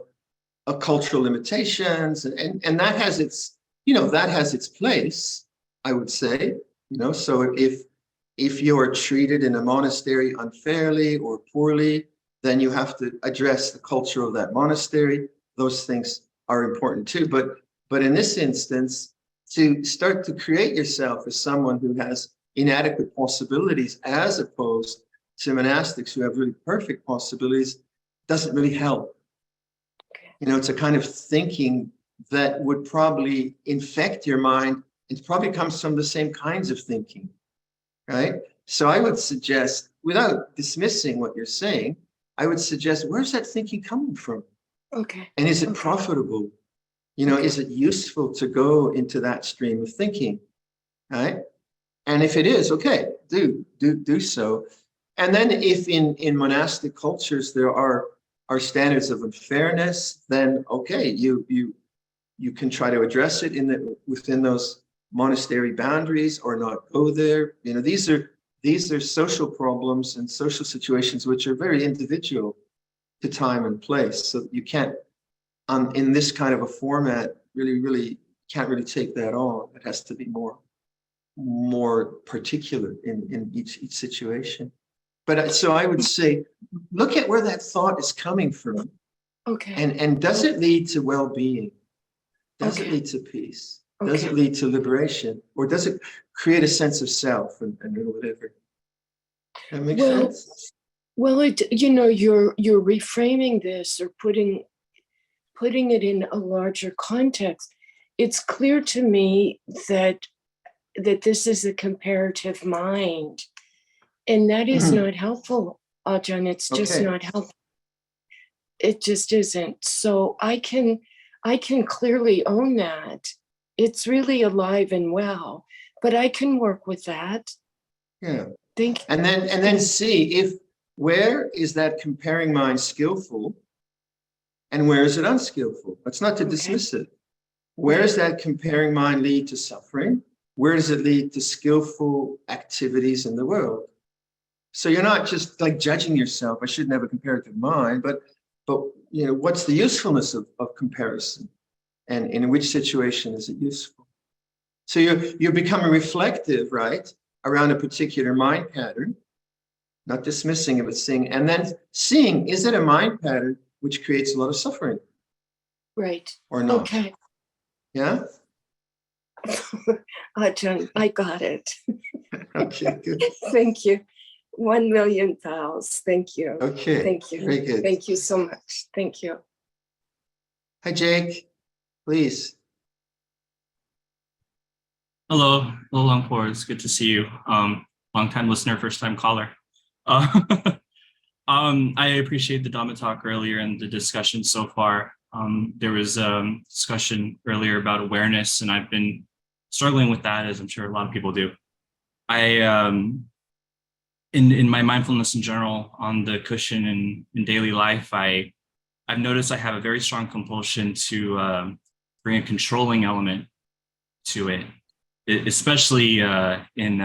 cultural limitations, and that has its, you know, that has its place, I would say, you know. So if you are treated in a monastery unfairly or poorly, then you have to address the culture of that monastery. Those things are important too. But in this instance, to start to create yourself as someone who has inadequate possibilities as opposed to monastics who have really perfect possibilities doesn't really help. You know, it's a kind of thinking that would probably infect your mind. It probably comes from the same kinds of thinking, right? So I would suggest, without dismissing what you're saying, I would suggest, where's that thinking coming from? Okay. And is it Okay. profitable? You know, is it useful to go into that stream of thinking, right? And if it is, okay, do so. And then if in monastic cultures there are standards of unfairness, then okay, you can try to address it within those monastery boundaries or not go there. You know, these are social problems and social situations which are very individual to time and place. So you can't, in this kind of a format, really can't really take that on. It has to be more particular in each situation. But so I would say, look at where that thought is coming from. Okay. And does it lead to well-being? Does it lead to peace? Does it lead to liberation? Or does it create a sense of self and whatever? That makes sense? Well, you're reframing this or putting it in a larger context. It's clear to me that this is a comparative mind, and that is not helpful, Ajahn. It's just not helpful. It just isn't. So I can clearly own that. It's really alive and well, but I can work with that. Yeah. Thank you. And then see where is that comparing mind skillful and where is it unskillful? That's not to dismiss it. Where does that comparing mind lead to suffering? Where does it lead to skillful activities in the world? So you're not just like judging yourself. I shouldn't have a comparative mind, but you know, what's the usefulness of comparison, and in which situation is it useful? So you're becoming reflective, right, around a particular mind pattern, not dismissing it, but seeing, and then seeing, is it a mind pattern which creates a lot of suffering? Right. Or not? Okay. Yeah. Ajahn, I got it. Okay, good. Thank you. 1,000,000 pals. Thank you. Okay. Thank you. Very good. Thank you so much. Thank you. Hi, Jake. Please. Hello, Lumpur. It's good to see you. Long time listener, first time caller. I appreciate the Dhamma talk earlier and the discussion so far. There was discussion earlier about awareness, and I've been struggling with that, as I'm sure a lot of people do. In my mindfulness in general on the cushion and in daily life, I've noticed I have a very strong compulsion to bring a controlling element to it, especially in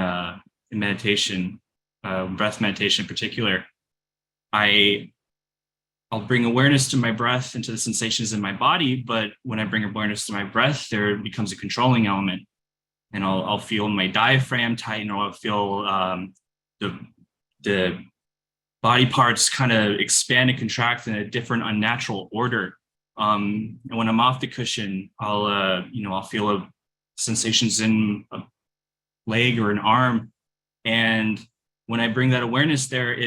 meditation, breath meditation in particular. I'll bring awareness to my breath and to the sensations in my body, but when I bring awareness to my breath, there becomes a controlling element, and I'll feel my diaphragm tighten, or I'll feel the body parts kind of expand and contract in a different unnatural order. And when I'm off the cushion, I'll feel sensations in a leg or an arm, and when I bring that awareness there,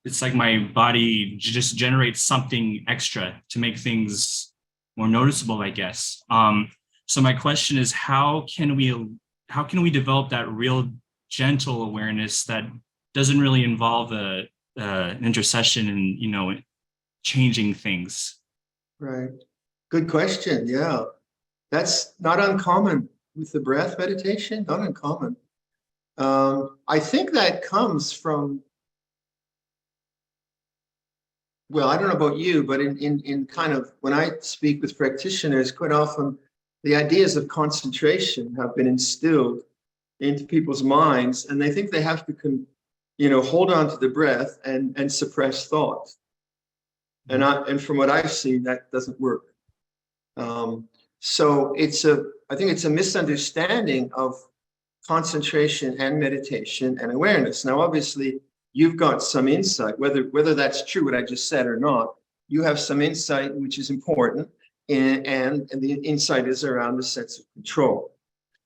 it's like my body just generates something extra to make things more noticeable, I guess. So my question is, how can we develop that real gentle awareness that doesn't really involve an intercession and changing things? Right. Good question. Yeah. That's not uncommon with the breath meditation, not uncommon. I think that comes from, well, I don't know about you, but in kind of, when I speak with practitioners, quite often the ideas of concentration have been instilled into people's minds, and they think they have to hold on to the breath and suppress thought. And from what I've seen, that doesn't work. So I think it's a misunderstanding of concentration and meditation and awareness. Now, obviously, you've got some insight, whether that's true what I just said or not. You have some insight, which is important, and the insight is around the sense of control.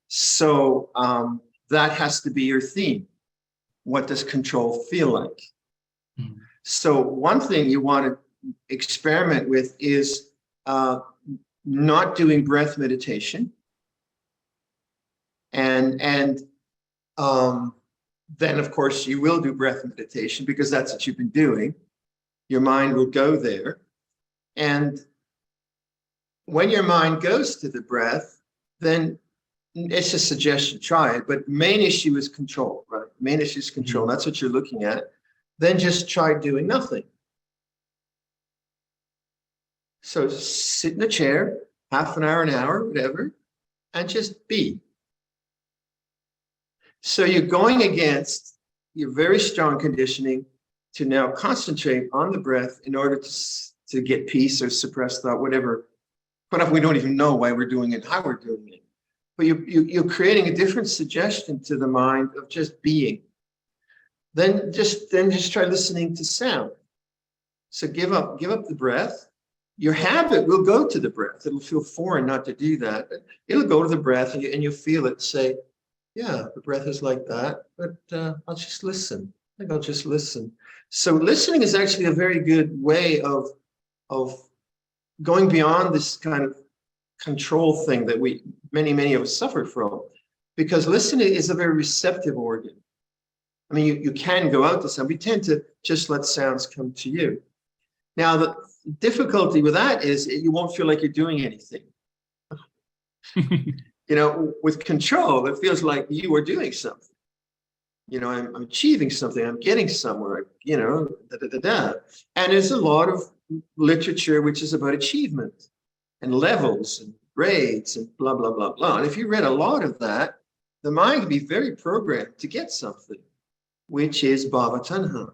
So that has to be your theme. What does control feel like? Mm-hmm. So one thing you want to experiment with is not doing breath meditation, and then of course you will do breath meditation because that's what you've been doing. Your mind will go there, And when your mind goes to the breath, then it's a suggestion, try it. But main issue is control, right? Main issue is control. That's what you're looking at. Then just try doing nothing. So sit in a chair, half an hour, whatever, and just be. So you're going against your very strong conditioning to now concentrate on the breath in order to get peace or suppress thought, whatever. But we don't even know why we're doing it, how we're doing it. But you're creating a different suggestion to the mind of just being. Then just try listening to sound. So give up the breath. Your habit will go to the breath. It'll feel foreign not to do that. But it'll go to the breath, and you'll feel it say, yeah, the breath is like that, but I'll just listen. I think I'll just listen. So listening is actually a very good way of going beyond this kind of control thing that many of us suffer from, because listening is a very receptive organ. I mean, you can go out to sound. We tend to just let sounds come to you. Now, the difficulty with that is you won't feel like you're doing anything. You know, with control, it feels like you are doing something. You know, I'm achieving something. I'm getting somewhere. You know, And there's a lot of literature which is about achievement and levels and grades and blah, blah, blah, blah. And if you read a lot of that, the mind can be very programmed to get something, which is bhava tanha.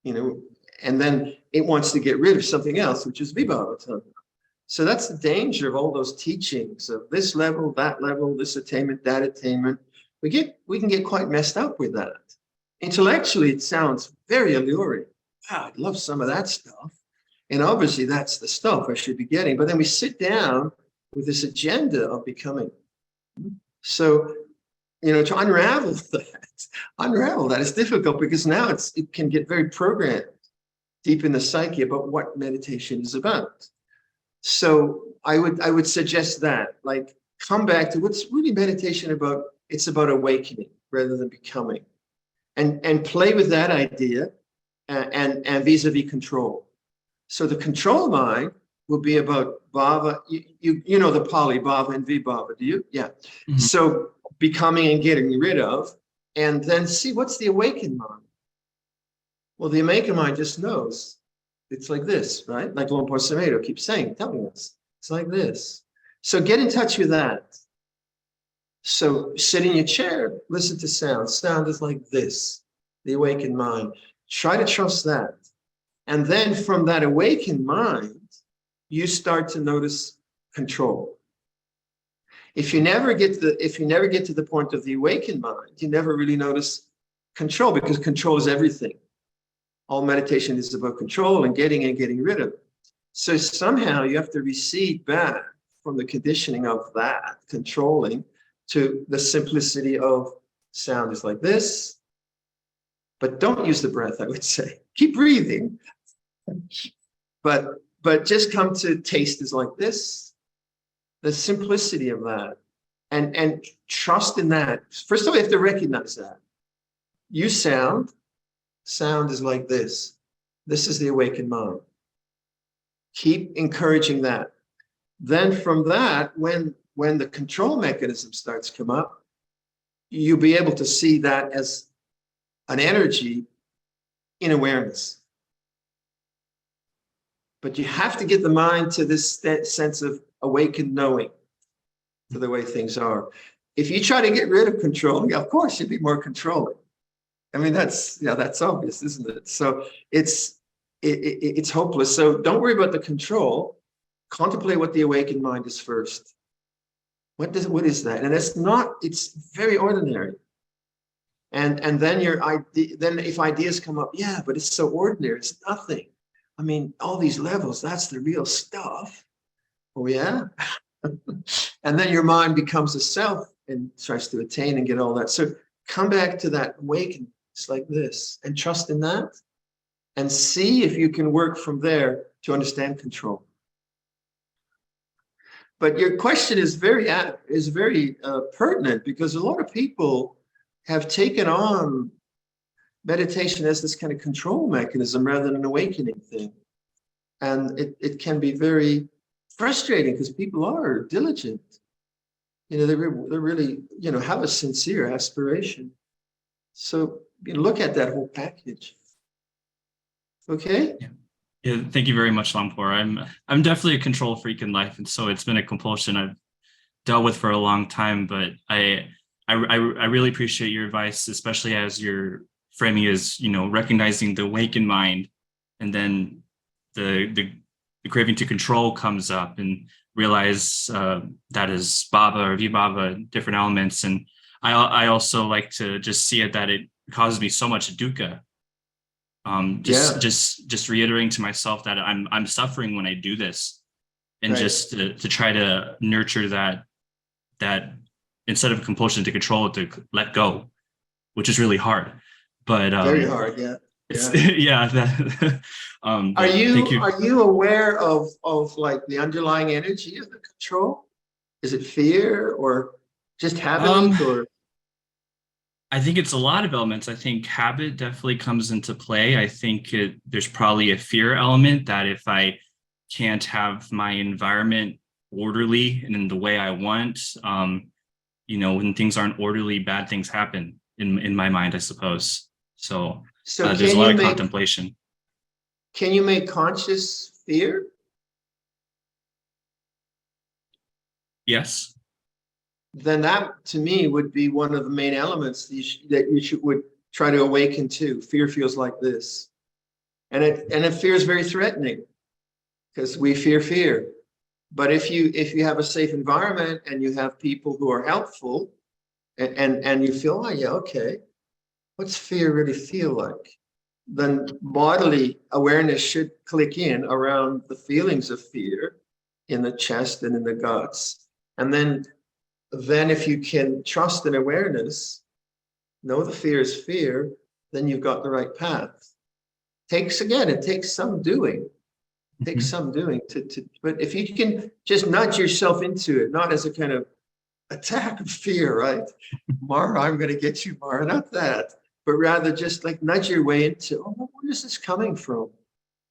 You know, and then it wants to get rid of something else, which is vibhava tanha. So that's the danger of all those teachings of this level, that level, this attainment, that attainment. We can get quite messed up with that. Intellectually, it sounds very alluring. Wow, I'd love some of that stuff. And obviously that's the stuff I should be getting. But then we sit down with this agenda of becoming. So, you know, to unravel that is difficult, because now it can get very programmed deep in the psyche about what meditation is about. So I would suggest that, like, come back to what's really meditation about. It's about awakening rather than becoming, and play with that idea, and vis-a-vis control. So the control mind will be about bhava. You know the Pali bhava and vibhava, do you? Yeah. Mm-hmm. So becoming and getting rid of, and then see what's the awakened mind. Well, the awakened mind just knows. It's like this, right? Like Luang Por Sumedho keeps telling us. It's like this. So get in touch with that. So sit in your chair, listen to sound. Sound is like this, the awakened mind. Try to trust that. And then from that awakened mind, you start to notice control. If you never get to the point of the awakened mind, you never really notice control, because control is everything. All meditation is about control and getting rid of it. So somehow you have to recede back from the conditioning of that controlling to the simplicity of sound is like this. But don't use the breath, I would say. Keep breathing. But just come to taste is like this. The simplicity of that. And trust in that. First of all, you have to recognize that. You sound is like this. This is the awakened mind. Keep encouraging that. Then from that, when the control mechanism starts to come up, you'll be able to see that as an energy in awareness. But you have to get the mind to this sense of awakened knowing to the way things are. If you try to get rid of control, of course you'd be more controlling. I mean, that's obvious, isn't it? So it's hopeless. So don't worry about the control. Contemplate what the awakened mind is first. What is that? And it's very ordinary. And then then if ideas come up, yeah, but it's so ordinary, it's nothing. I mean, all these levels, that's the real stuff. Oh yeah. And then your mind becomes a self and tries to attain and get all that. So come back to that awakened. It's like this, and trust in that, and see if you can work from there to understand control. But your question is very pertinent, because a lot of people have taken on meditation as this kind of control mechanism rather than an awakening thing. And it can be very frustrating because people are diligent. You know, they really, you know, have a sincere aspiration. So you look at that whole package. Okay? Yeah, thank you very much, Lampor. I'm definitely a control freak in life, and so it's been a compulsion I've dealt with for a long time. But I really appreciate your advice, especially as you're framing as, you know, recognizing the awakened mind, and then the craving to control comes up, and realize that is Baba or Vibhava, different elements. And I also like to just see it that it causes me so much dukkha. Just reiterating to myself that I'm suffering when I do this, and just to try to nurture that instead of compulsion to control it, to let go, which is really hard. But very hard, yeah. Yeah. Are you aware of like the underlying energy of the control? Is it fear or just habit or? I think it's a lot of elements. I think habit definitely comes into play. I think there's probably a fear element that if I can't have my environment orderly and in the way I want, you know, when things aren't orderly, bad things happen in my mind, I suppose. So there's a lot of contemplation. Can you make conscious fear? Yes. Then that, to me, would be one of the main elements that you would try to awaken to. Fear feels like this, and it feels very threatening because we fear. But if you have a safe environment and you have people who are helpful, and you feel, oh yeah, okay, what's fear really feel like? Then bodily awareness should click in around the feelings of fear in the chest and in the guts, and then if you can trust and awareness, know the fear is fear, then you've got the right path. It takes some doing. It takes some doing but if you can just nudge yourself into it, not as a kind of attack of fear, right? Mara, I'm going to get you, Mara, not that, but rather just like nudge your way into, oh, where is this coming from?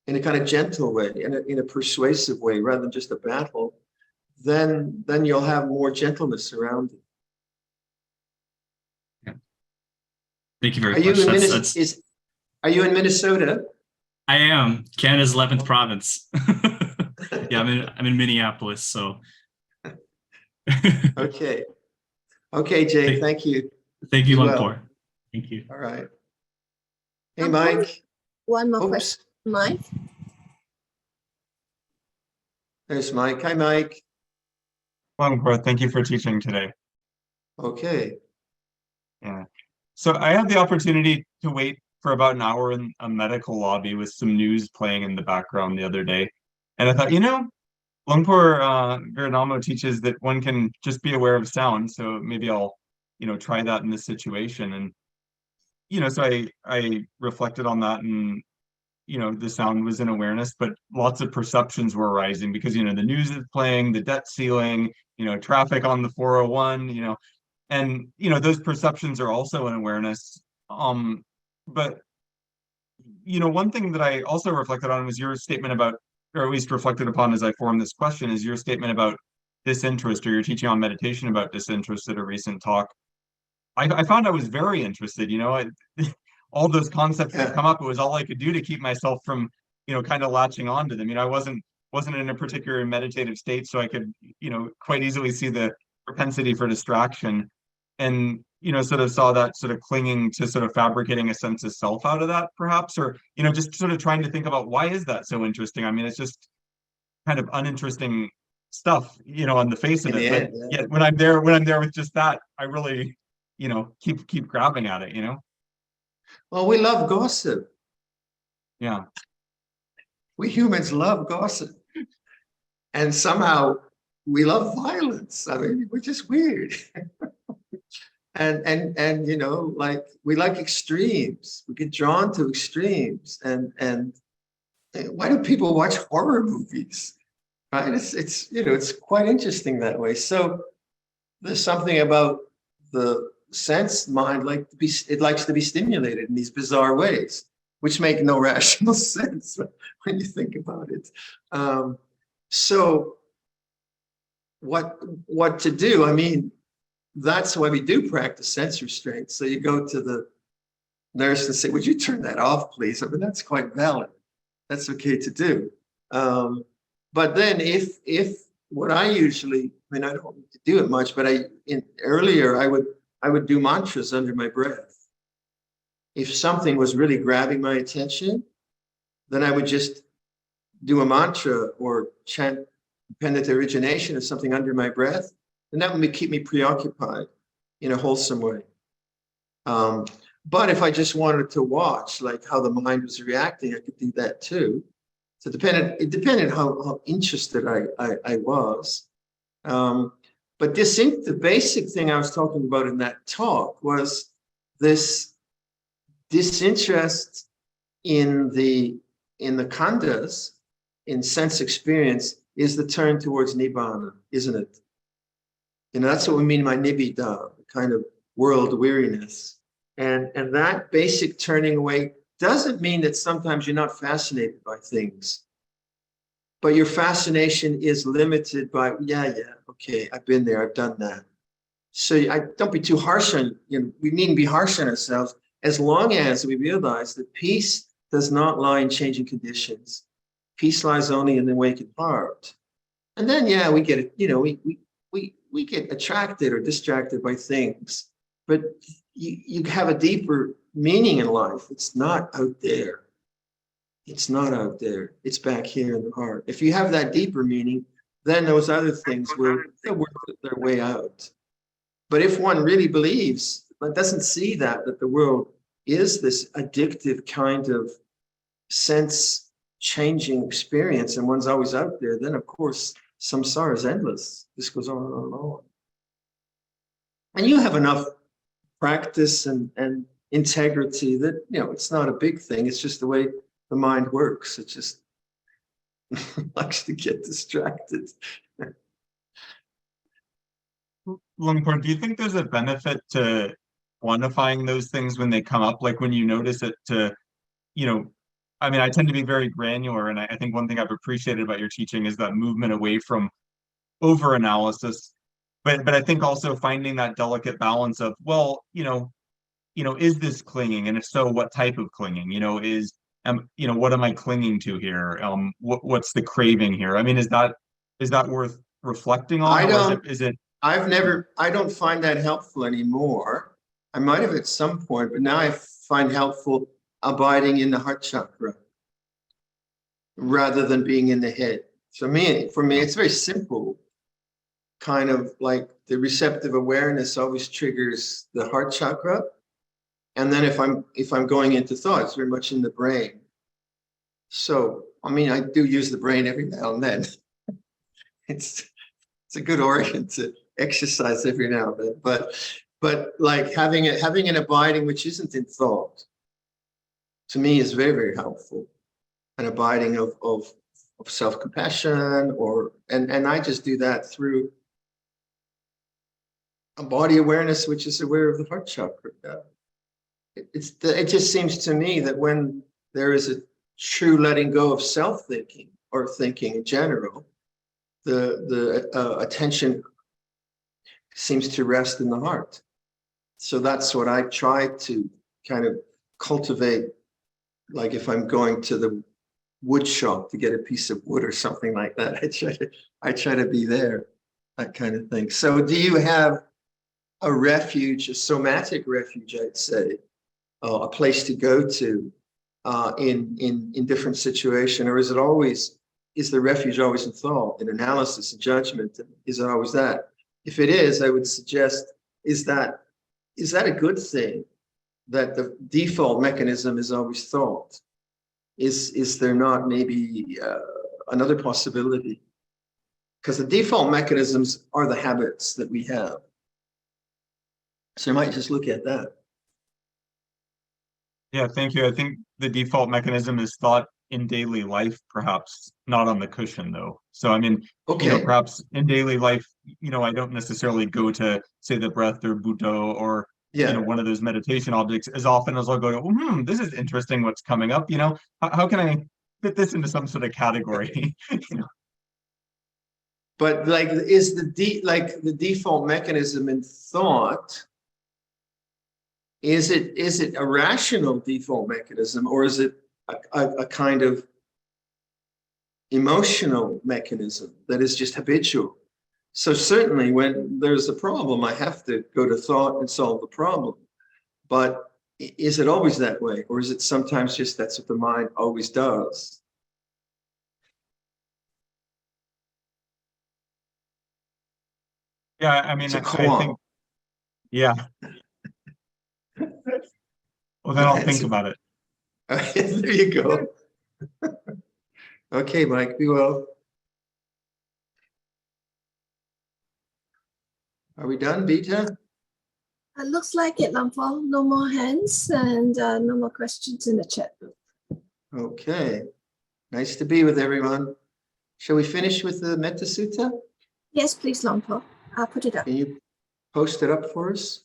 In a kind of gentle way, in a persuasive way, rather than just a battle. Then you'll have more gentleness around you. Yeah. Thank you very much. Are you in Minnesota? I am. Canada's 11th province. Yeah, I'm in Minneapolis, so. Okay, Jay, thank you. Thank you, Lampor. Thank you. All right. Hey, Mike. One more question, Mike. There's Mike. Hi, Mike. Lampor, thank you for teaching today. Okay. Yeah. So I had the opportunity to wait for about an hour in a medical lobby with some news playing in the background the other day. And I thought, you know, Lumpur Viradhammo teaches that one can just be aware of sound. So maybe I'll, you know, try that in this situation. And, you know, so I reflected on that, and, you know, the sound was in awareness, but lots of perceptions were arising because, you know, the news is playing, the debt ceiling, you know, traffic on the 401, you know, and, you know, those perceptions are also in awareness. But, you know, one thing that I also reflected on was your statement about, or at least reflected upon as I formed this question, is your statement about disinterest, or your teaching on meditation about disinterest at a recent talk. I found I was very interested, you know, all those concepts that come up, it was all I could do to keep myself from, you know, kind of latching onto them. You know, I wasn't in a particular meditative state, so I could, you know, quite easily see the propensity for distraction, and, you know, sort of saw that sort of clinging to sort of fabricating a sense of self out of that, perhaps, or, you know, just sort of trying to think about why is that so interesting? I mean, it's just kind of uninteresting stuff, you know, on the face of it. But yet when I'm there with just that, I really, you know, keep grabbing at it, you know. Well, we love gossip. Yeah. We humans love gossip. And somehow we love violence. I mean, which is weird. and you know, like we like extremes. We get drawn to extremes. And why do people watch horror movies? Right? It's you know, it's quite interesting that way. So there's something about the sense mind, like it likes to be stimulated in these bizarre ways. which make no rational sense when you think about it. So what to do? I mean, that's why we do practice sense restraint. So you go to the nurse and say, would you turn that off, please? I mean, that's quite valid. That's okay to do. But then if what I usually, I mean, I don't do it much, but earlier I would do mantras under my breath. If something was really grabbing my attention, then I would just do a mantra or chant dependent origination or something under my breath, and that would keep me preoccupied in a wholesome way. But if I just wanted to watch like how the mind was reacting, I could do that too. So it depended how interested I was. But the basic thing I was talking about in that talk was this disinterest in the khandhas, in sense experience, is the turn towards nibbana, isn't it? And that's what we mean by nibbida, kind of world weariness. And that basic turning away doesn't mean that sometimes you're not fascinated by things, but your fascination is limited by, yeah, okay, I've been there, I've done that. So don't be too harsh on, we needn't be harsh on ourselves as long as we realize that peace does not lie in changing conditions. Peace lies only in the awakened heart. And then, yeah, we get it, we get attracted or distracted by things, but you have a deeper meaning in life. It's not out there. It's not out there. It's back here in the heart. If you have that deeper meaning, then those other things will work their way out. But if one really believes, but doesn't see that the world is this addictive kind of sense-changing experience, and one's always out there, then of course samsara is endless. This goes on and on and on. And you have enough practice and integrity that, it's not a big thing. It's just the way the mind works. It just likes to get distracted. Lungpor, do you think there's a benefit to quantifying those things when they come up? Like when you notice it I mean, I tend to be very granular, and I think one thing I've appreciated about your teaching is that movement away from over-analysis. But I think also finding that delicate balance of, well, is this clinging? And if so, what type of clinging? What am I clinging to here? What's the craving here? I mean, is that worth reflecting on? I don't find that helpful anymore. I might have at some point, but now I find helpful abiding in the heart chakra rather than being in the head. So for me, it's very simple. Kind of like the receptive awareness always triggers the heart chakra. And then if I'm going into thought, it's very much in the brain. So, I mean, I do use the brain every now and then. It's a good organ to exercise every now and then. But like having an abiding which isn't in thought, to me is very, very helpful. An abiding of self-compassion, and I just do that through a body awareness which is aware of the heart chakra. It just seems to me that when there is a true letting go of self-thinking or thinking in general, the attention seems to rest in the heart. So that's what I try to kind of cultivate. Like if I'm going to the wood shop to get a piece of wood or something like that, I try to be there, that kind of thing. So do you have a refuge, a somatic refuge, I'd say, a place to go to in different situations, or is the refuge always in thought, in analysis, in judgment? Is it always that? If it is, I would suggest, is that a good thing? That the default mechanism is always thought? Is there not maybe another possibility? Because the default mechanisms are the habits that we have. So you might just look at that. Yeah, thank you. I think the default mechanism is thought in daily life, perhaps not on the cushion though. So I mean, perhaps in daily life, I don't necessarily go to say the breath or Buddha or Yeah. one of those meditation objects, as often as I'll go to, this is interesting what's coming up, how can I fit this into some sort of category? But like, is the default mechanism in thought, is it a rational default mechanism, or is it a kind of emotional mechanism that is just habitual? So certainly when there's a problem, I have to go to thought and solve the problem. But is it always that way? Or is it sometimes just that's what the mind always does? Yeah, I mean, It's a I qualm. think, yeah. Well, then I'll think about it. There you go. Okay, Mike, be well. Are we done, Bita? It looks like it, Lampo. No more hands and no more questions in the chat. Okay. Nice to be with everyone. Shall we finish with the Metta Sutta? Yes, please, Lampo. I'll put it up. Can you post it up for us?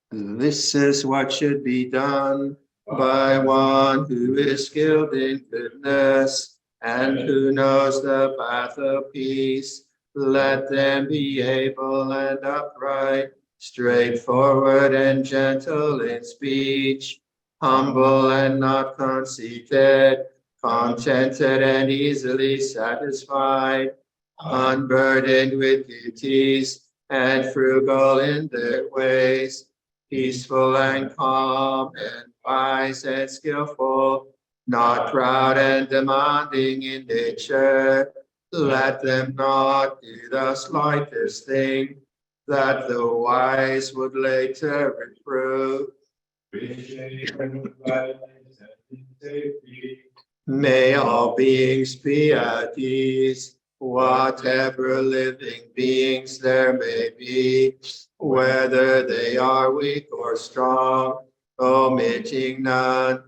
This is what should be done by one who is skilled in goodness and who knows the path of peace. Let them be able and upright, straightforward and gentle in speech, humble and not conceited, contented and easily satisfied, unburdened with duties, and frugal in their ways, peaceful and calm and wise and skillful, not proud and demanding in nature. Let them not do the slightest thing that the wise would later reprove. May all beings be at ease, whatever living beings there may be, whether they are weak or strong, omitting none,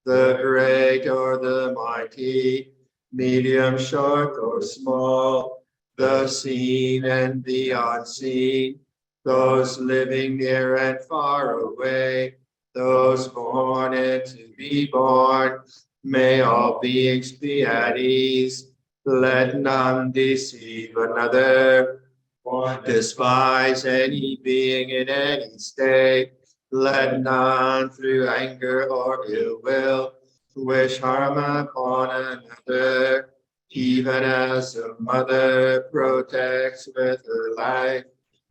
the great or the mighty, medium, short, or small, the seen and the unseen, those living near and far away, those born and to be born. May all beings be at ease. Let none deceive another, or despise any being in any state. Let none through anger or ill will wish harm upon another, even as a mother protects with her life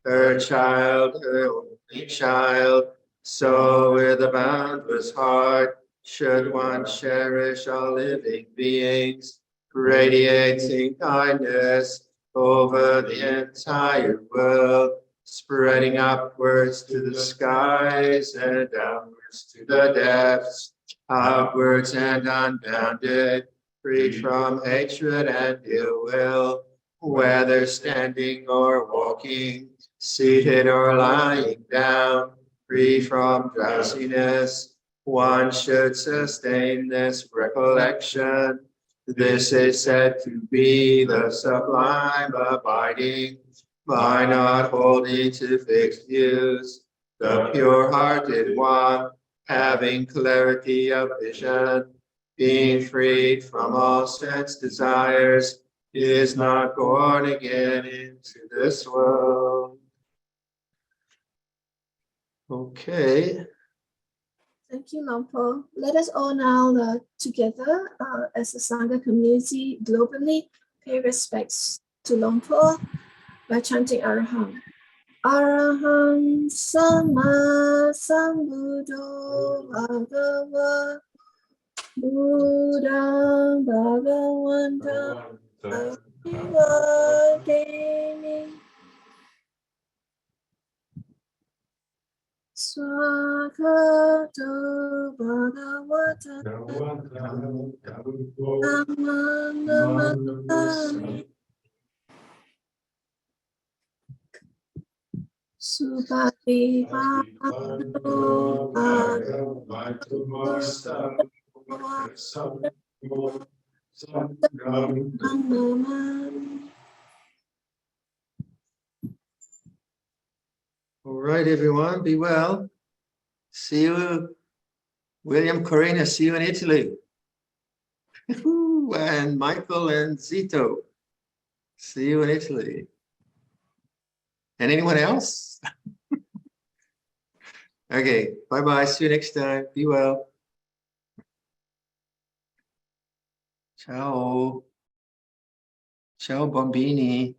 her child, her only child. So with a boundless heart should one cherish all living beings, radiating kindness over the entire world, spreading upwards to the skies and downwards to the depths, outwards and unbounded, free from hatred and ill will, whether standing or walking, seated or lying down, free from drowsiness. One should sustain this recollection. This is said to be the sublime abiding, by not holding to fixed views, the pure-hearted one, having clarity of vision, being freed from all sense desires, is not born again into this world. Okay. Thank you, Lampo. Let us all now together as a Sangha community globally pay respects to Lampo by chanting Arahant. Arahant Sama Sambuddho Bhagava Buddhang Bhagavantang Abhivademi Swakato Bhagavata Dhammam Namassami Subhadivado Bhagavata All right, everyone, be well. See you, William, Corina, see you in Italy. And Michael and Zito, see you in Italy. And anyone else? Okay, bye-bye, see you next time, be well. Ciao. Ciao, bambini.